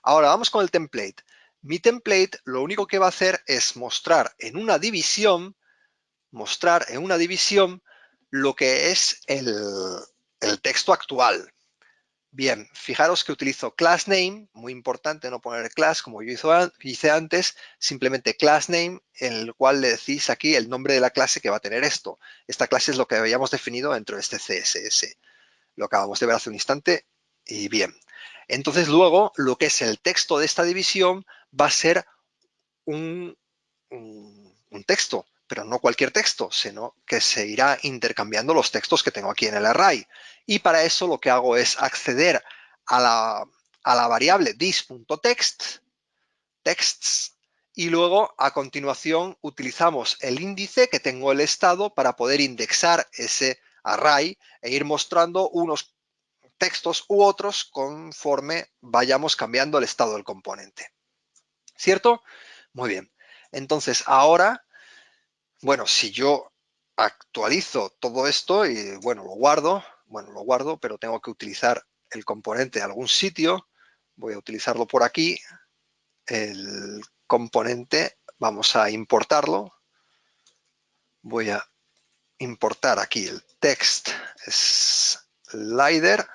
A: Ahora vamos con el template. Mi template lo único que va a hacer es mostrar en una división lo que es el texto actual. Bien, fijaros que utilizo class name, muy importante no poner class como yo hice antes, simplemente class name, en el cual le decís aquí el nombre de la clase que va a tener esto. Esta clase es lo que habíamos definido dentro de este CSS. Lo acabamos de ver hace un instante y bien. Entonces luego lo que es el texto de esta división va a ser un texto, pero no cualquier texto, sino que se irá intercambiando los textos que tengo aquí en el array. Y para eso lo que hago es acceder a la variable this.text, texts, y luego a continuación utilizamos el índice que tengo el estado para poder indexar ese array e ir mostrando unos textos u otros conforme vayamos cambiando el estado del componente. ¿Cierto? Muy bien. Entonces, ahora, bueno, si yo actualizo todo esto y, bueno, lo guardo, pero tengo que utilizar el componente de algún sitio. Voy a utilizarlo por aquí. El componente, vamos a importarlo. Voy a importar aquí el text slider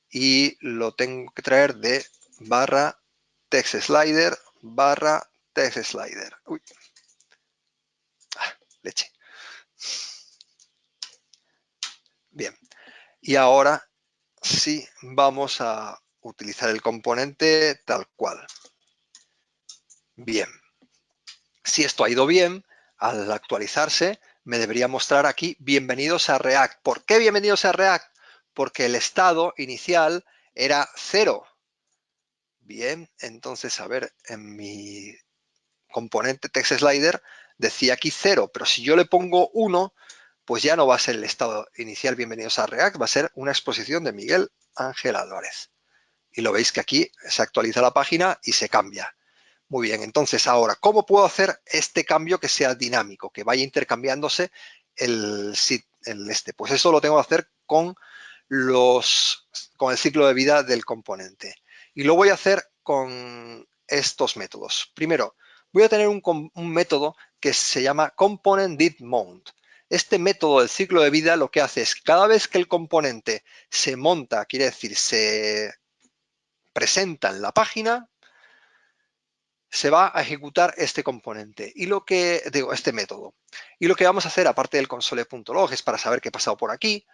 A: y lo tengo que traer de barra text slider barra text slider. Uy. Leche. Bien. Y ahora sí vamos a utilizar el componente tal cual. Bien. Si esto ha ido bien, al actualizarse, me debería mostrar aquí bienvenidos a React. ¿Por qué bienvenidos a React? Porque el estado inicial era 0. Bien, entonces, a ver, en mi componente TextSlider decía aquí 0, pero si yo le pongo 1, pues ya no va a ser el estado inicial bienvenidos a React, va a ser una exposición de Miguel Ángel Álvarez. Y lo veis que aquí se actualiza la página y se cambia. Muy bien, entonces ahora, ¿cómo puedo hacer este cambio que sea dinámico, que vaya intercambiándose Pues eso lo tengo que hacer con el ciclo de vida del componente. Y lo voy a hacer con estos métodos. Primero, voy a tener un método que se llama componentDidMount. Este método del ciclo de vida lo que hace es cada vez que el componente se monta, quiere decir, se presenta en la página, se va a ejecutar este componente y este método. Y lo que vamos a hacer, aparte del console.log, es para saber qué ha pasado por aquí.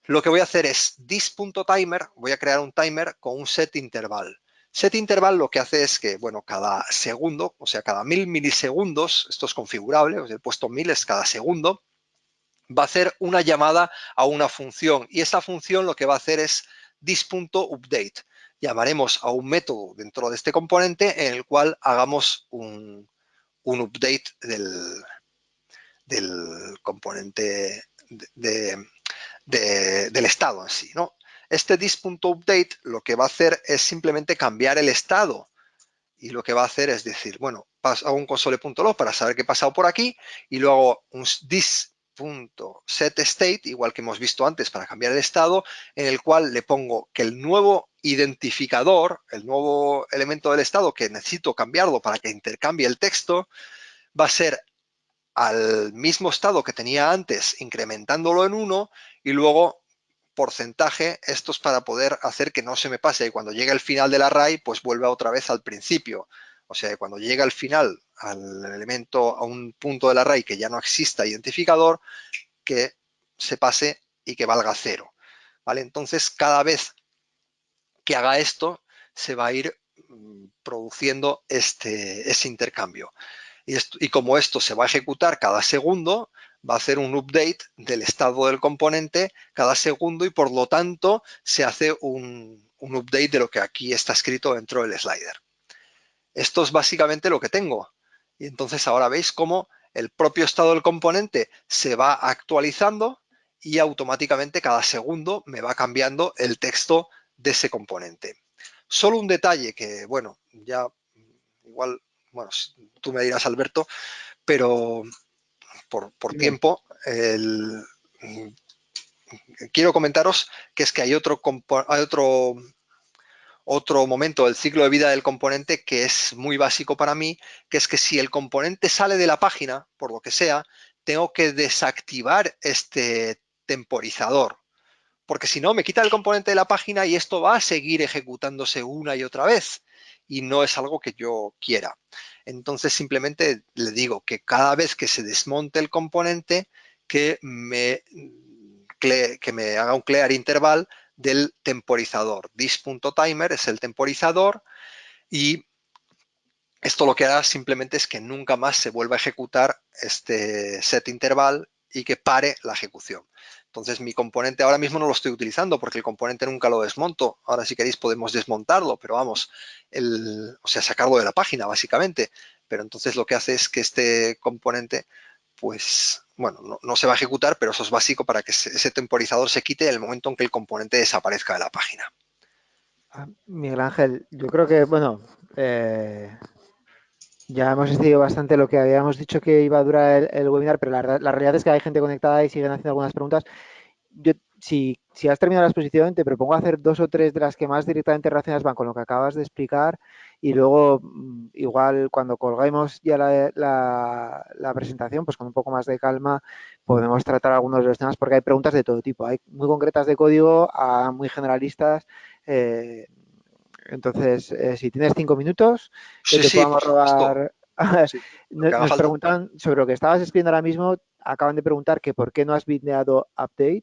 A: Lo que voy a hacer es this.timer, voy a crear un timer con un set interval. Set interval lo que hace es que, bueno, cada segundo, o sea, cada 1000 milisegundos, esto es configurable, os he puesto 1000, es cada segundo, va a hacer una llamada a una función y esa función lo que va a hacer es this.update. Llamaremos a un método dentro de este componente en el cual hagamos un update del componente del estado en sí, ¿no? Este this.update lo que va a hacer es simplemente cambiar el estado y lo que va a hacer es decir, bueno, hago un console.log para saber qué ha pasado por aquí y luego un this.setState, igual que hemos visto antes para cambiar el estado, en el cual le pongo que el nuevo identificador, el nuevo elemento del estado que necesito cambiarlo para que intercambie el texto, va a ser al mismo estado que tenía antes, incrementándolo en 1 y luego porcentaje, esto es para poder hacer que no se me pase y cuando llegue al final del array, pues vuelva otra vez al principio. O sea, cuando llegue al final, al elemento, a un punto del array que ya no exista identificador, que se pase y que valga 0. ¿Vale? Entonces, cada vez que haga esto, se va a ir produciendo ese intercambio. Y como esto se va a ejecutar cada segundo, va a hacer un update del estado del componente cada segundo y por lo tanto se hace un update de lo que aquí está escrito dentro del slider. Esto es básicamente lo que tengo. Y entonces ahora veis cómo el propio estado del componente se va actualizando y automáticamente cada segundo me va cambiando el texto de ese componente. Solo un detalle que, bueno, ya igual, bueno, tú me dirás, Alberto, pero por
B: Dime.
A: tiempo, quiero comentaros que es que hay otro momento del ciclo de vida del componente que es muy básico para mí, que es que si el componente sale de la página, por lo que sea, tengo que desactivar este temporizador, porque si no me quita el componente de la página y esto va a seguir ejecutándose una y otra vez y no es algo que yo quiera. Entonces simplemente le digo que cada vez que se desmonte el componente que me haga un clear interval del temporizador. This.timer es el temporizador y esto lo que hará simplemente es que nunca más se vuelva a ejecutar este set interval y que pare la ejecución. Entonces mi componente ahora mismo no lo estoy utilizando porque el componente nunca lo desmonto. Ahora si queréis podemos desmontarlo, pero vamos, o sea, sacarlo de la página básicamente. Pero entonces lo que hace es que este componente, pues, bueno, no se va a ejecutar, pero eso es básico para que ese temporizador se quite en el momento en que el componente desaparezca de la página.
B: Miguel Ángel, yo creo que, bueno, ya hemos decidido bastante lo que habíamos dicho que iba a durar el webinar, pero la realidad es que hay gente conectada y siguen haciendo algunas preguntas. Yo, si has terminado la exposición, te propongo hacer dos o tres de las que más directamente relacionadas van con lo que acabas de explicar y luego, igual cuando colguemos ya la presentación, pues con un poco más de calma podemos tratar algunos de los temas porque hay preguntas de todo tipo. Hay muy concretas de código a muy generalistas. eh, entonces, si tienes 5 minutos, que
A: Sí,
B: te
A: sí,
B: podamos
A: por supuesto.
B: robar.
A: Sí, lo que haga
B: Nos
A: falta.
B: preguntan sobre lo que estabas escribiendo ahora mismo. Acaban de preguntar que por qué no has bindeado update.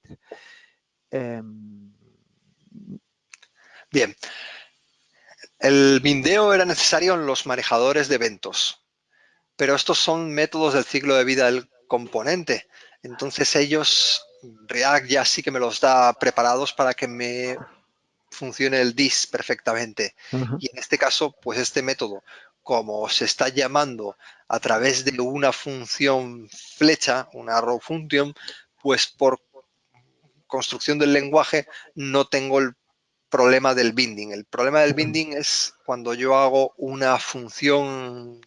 A: Bien, el bindeo era necesario en los manejadores de eventos, pero estos son métodos del ciclo de vida del componente. Entonces ellos, React ya sí que me los da preparados para que me funcione el this perfectamente.
B: Ajá.
A: Y en este caso, pues este método, como se está llamando a través de una función flecha, una arrow function, pues por construcción del lenguaje no tengo el problema del binding. El problema del binding es cuando yo hago una función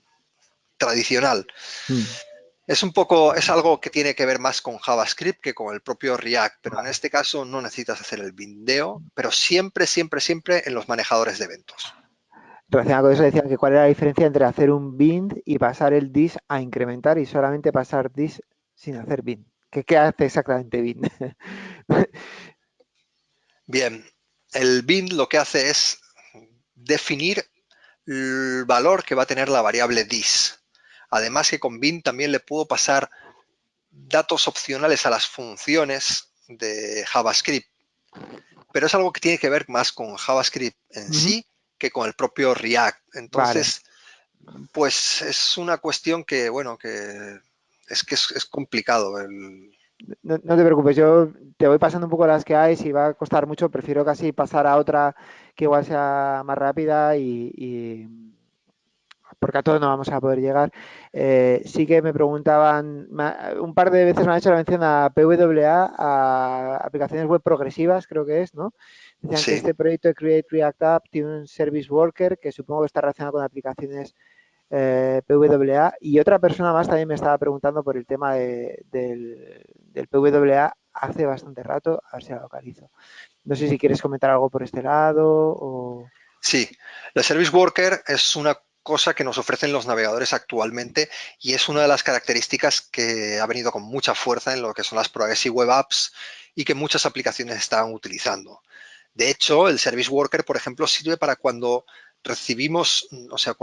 A: tradicional.
B: Mm.
A: Es un poco, es algo que tiene que ver más con JavaScript que con el propio React, pero en
B: Vale.
A: este caso no necesitas hacer el bindeo, pero siempre, siempre, siempre en los manejadores de eventos.
B: Relacionado con eso decían que cuál era la diferencia entre hacer un bind y pasar el dis a incrementar y solamente pasar dis sin hacer bind. ¿Qué hace exactamente bind?
A: Bien, el bind lo que hace es definir el valor que va a tener la variable dis. Además que con bind también le puedo pasar datos opcionales a las funciones de JavaScript, pero es algo que tiene que ver más con JavaScript en
B: Ujú.
A: sí que con el propio React.
B: Vale.
A: Entonces, pues es una cuestión que, bueno, que es complicado.
B: No te preocupes, yo te voy pasando un poco las que hay, si va a costar mucho, prefiero casi pasar a otra que igual sea más rápida porque a todos no vamos a poder llegar. Sí que me preguntaban, un par de veces me han hecho la mención a PWA, a aplicaciones web progresivas, creo que es, ¿no? Decían que
A: Sí,
B: este proyecto de Create React App tiene un Service Worker que supongo que está relacionado con aplicaciones PWA. Y otra persona más también me estaba preguntando por el tema del PWA hace bastante rato, a ver si la localizo. No sé si quieres comentar algo por este lado o...
A: sí. El Service Worker es una cosa que nos ofrecen los navegadores actualmente y es una de las características que ha venido con mucha fuerza en lo que son las Progressive Web Apps y que muchas aplicaciones están utilizando. De hecho, el Service Worker, por ejemplo, sirve para cuando recibimos, o sea,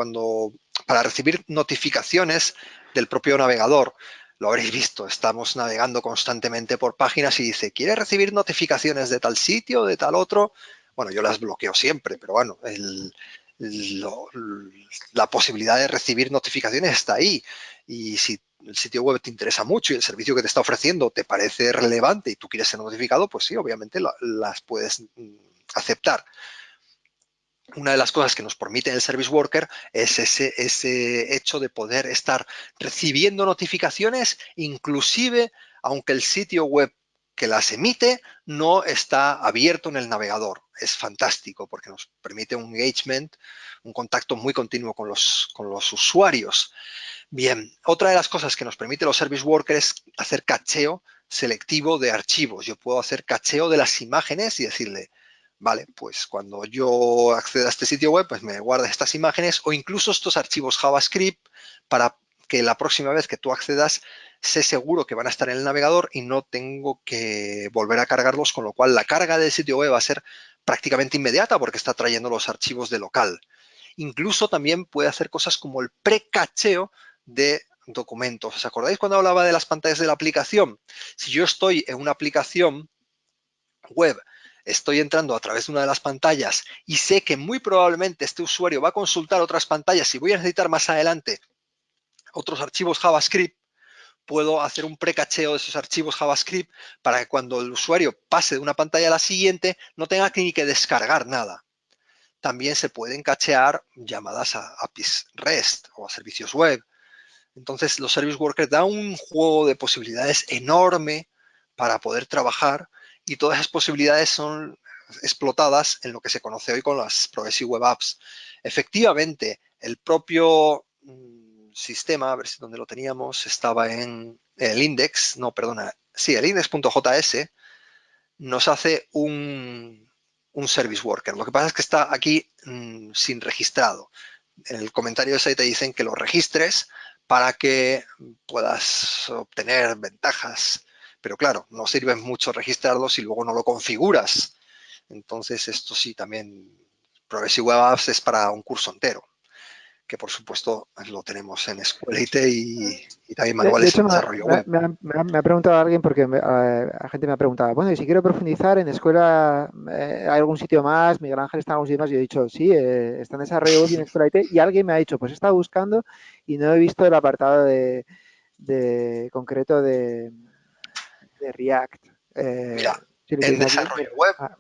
A: para recibir notificaciones del propio navegador. Lo habréis visto, estamos navegando constantemente por páginas y dice, ¿quieres recibir notificaciones de tal sitio, de tal otro? Bueno, yo las bloqueo siempre, pero bueno, lo- la posibilidad de recibir notificaciones está ahí. Y si el sitio web te interesa mucho y el servicio que te está ofreciendo te parece relevante y tú quieres ser notificado, pues sí, obviamente las puedes aceptar. Una de las cosas que nos permite el Service Worker es ese hecho de poder estar recibiendo notificaciones, inclusive aunque el sitio web que las emite no está abierto en el navegador. Es fantástico porque nos permite un engagement, un contacto muy continuo con los usuarios. Bien, otra de las cosas que nos permite los Service Workers es hacer cacheo selectivo de archivos. Yo puedo hacer cacheo de las imágenes y decirle, vale, pues cuando yo acceda a este sitio web, pues me guarda estas imágenes o incluso estos archivos JavaScript para que la próxima vez que tú accedas, sé seguro que van a estar en el navegador y no tengo que volver a cargarlos, con lo cual la carga del sitio web va a ser prácticamente inmediata porque está trayendo los archivos de local. Incluso también puede hacer cosas como el precacheo de documentos. ¿Os acordáis cuando hablaba de las pantallas de la aplicación? Si yo estoy en una aplicación web, estoy entrando a través de una de las pantallas y sé que muy probablemente este usuario va a consultar otras pantallas y voy a necesitar más adelante otros archivos JavaScript, puedo hacer un precacheo de esos archivos JavaScript para que cuando el usuario pase de una pantalla a la siguiente no tenga ni que descargar nada. También se pueden cachear llamadas a APIs REST o a servicios web. Entonces, los Service Workers dan un juego de posibilidades enorme para poder trabajar y todas esas posibilidades son explotadas en lo que se conoce hoy con las Progressive Web Apps. Efectivamente, el propio sistema, a ver si donde lo teníamos, estaba en el index, no, perdona, sí, el index.js nos hace un service worker. Lo que pasa es que está aquí sin registrado. En el comentario ese te dicen que lo registres para que puedas obtener ventajas. Pero claro, no sirve mucho registrarlo si luego no lo configuras. Entonces, esto sí también, Progressive Web Apps es para un curso entero. que por supuesto lo tenemos en SQLite y también
B: De
A: manuales en
B: hecho,
A: desarrollo web.
B: me ha preguntado alguien, porque la gente me ha preguntado, bueno, y si quiero profundizar en escuela, ¿hay algún sitio más? Miguel Ángel está en algún sitio más. Y yo he dicho, sí, está en desarrollo web y en escuela IT. Y alguien me ha dicho, pues he estado buscando y no he visto el apartado de concreto de React.
A: Mira,
B: Si lo
A: en
B: tienes aquí,
A: desarrollo
B: mira.
A: web,
B: Ah,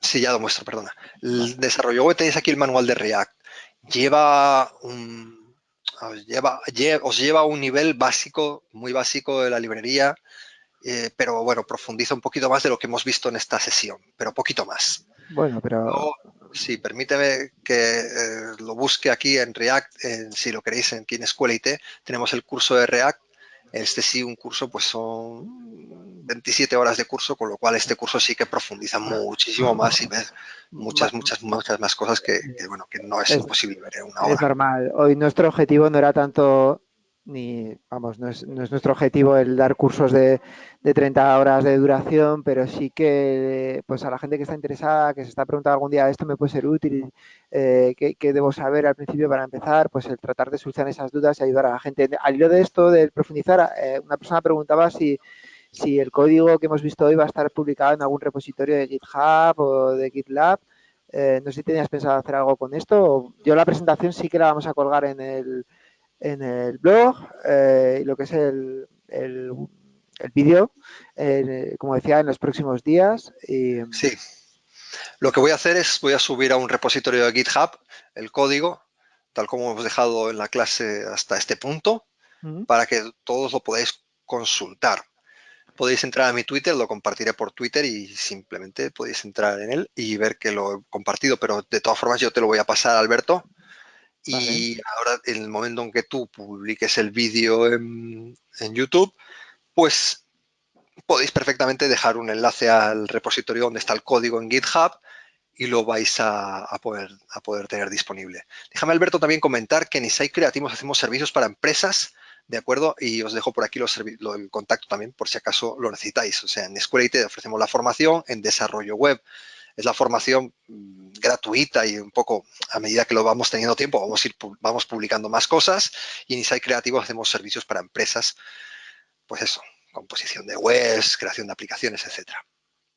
A: sí, ya lo muestro, perdona.
B: vale.
A: El desarrollo web tenéis aquí el manual de React. Lleva os lleva a un nivel básico, muy básico de la librería, pero bueno, profundiza un poquito más de lo que hemos visto en esta sesión, pero poquito más.
B: Bueno, pero
A: Luego, sí, permíteme que lo busque aquí en React, si lo queréis aquí en SQLite, tenemos el curso de React. Este sí, un curso, pues son 27 horas de curso, con lo cual este curso sí que profundiza muchísimo más y ves
B: ma-
A: muchas más cosas bueno, que no es
B: es,
A: posible ver en una
B: es
A: hora.
B: normal. Hoy nuestro objetivo no era tanto, ni, vamos, no es nuestro objetivo el dar cursos de 30 horas de duración, pero sí que pues a la gente que está interesada, que se está preguntando algún día, esto me puede ser útil, ¿qué debo saber al principio para empezar? Pues el tratar de solucionar esas dudas y ayudar a la gente. Al hilo de esto, del profundizar, una persona preguntaba si el código que hemos visto hoy va a estar publicado en algún repositorio de GitHub o de GitLab. No sé si tenías pensado hacer algo con esto. Yo la presentación sí que la vamos a colgar en el blog, y lo que es el vídeo, como decía, en los próximos días.
A: Sí, lo que voy a hacer es, voy a subir a un repositorio de GitHub el código, tal como hemos dejado en la clase hasta este punto,
B: Mm,
A: para que todos lo podáis consultar. Podéis entrar a mi Twitter, lo compartiré por Twitter y simplemente podéis entrar en él y ver que lo he compartido, pero de todas formas yo te lo voy a pasar, Alberto,
B: vale.
A: y ahora en el momento en que tú publiques el vídeo en YouTube, pues podéis perfectamente dejar un enlace al repositorio donde está el código en GitHub y lo vais a poder tener disponible. Déjame, Alberto, también comentar que en Insight Creativos hacemos servicios para empresas, ¿de acuerdo? Y os dejo por aquí el contacto también por si acaso lo necesitáis. O sea, en SQLite ofrecemos la formación, en desarrollo web es la formación gratuita y un poco a medida que lo vamos teniendo tiempo vamos publicando más cosas y en Insight Creativos hacemos servicios para empresas, pues eso, composición de webs, creación de aplicaciones, etcétera.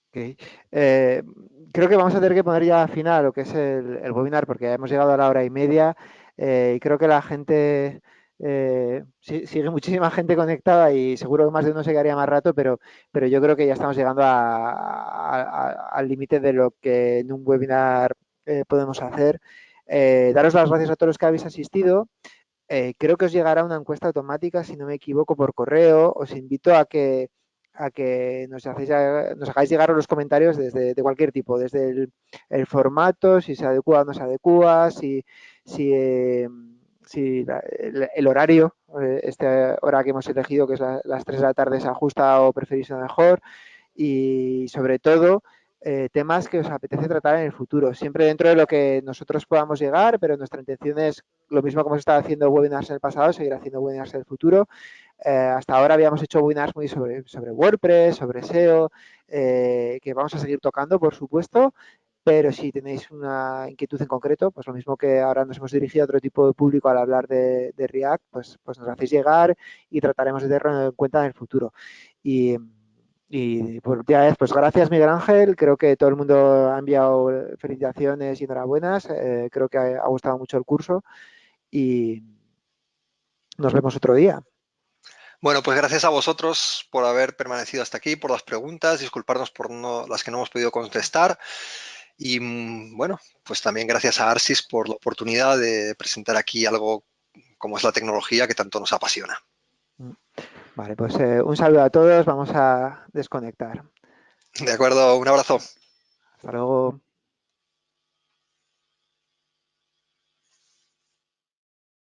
B: Ok. Eh, Creo que vamos a tener que poner ya fin a lo que es el webinar, porque ya hemos llegado a la hora y media, y creo que la gente, sigue muchísima gente conectada y seguro que más de uno se quedaría más rato, pero yo creo que ya estamos llegando al límite de lo que en un webinar podemos hacer. Daros las gracias a todos los que habéis asistido. Creo que os llegará una encuesta automática, si no me equivoco, por correo. Os invito a que nos hagáis llegar los comentarios de cualquier tipo, desde el formato, si se adecua o no se adecua, si el horario, esta hora que hemos elegido, que es las 3 de la tarde, se ajusta o preferís mejor, y sobre todo temas que os apetece tratar en el futuro, siempre dentro de lo que nosotros podamos llegar, pero nuestra intención es lo mismo como se estaba haciendo webinars en el pasado, seguir haciendo webinars en el futuro. Hasta ahora habíamos hecho webinars muy sobre WordPress, sobre SEO, que vamos a seguir tocando, por supuesto, pero si tenéis una inquietud en concreto, pues lo mismo que ahora nos hemos dirigido a otro tipo de público al hablar de React, pues nos hacéis llegar y trataremos de tenerlo en cuenta en el futuro. Y, y por última vez, pues gracias Miguel Ángel, creo que todo el mundo ha enviado felicitaciones y enhorabuenas, creo que ha gustado mucho el curso y nos vemos otro día.
A: Bueno, pues gracias a vosotros por haber permanecido hasta aquí, por las preguntas, disculparnos por las que no hemos podido contestar. Y bueno, pues también gracias a Arsis por la oportunidad de presentar aquí algo como es la tecnología que tanto nos apasiona.
B: Vale, pues un saludo a todos, vamos a desconectar.
A: De acuerdo, un abrazo.
B: Hasta luego.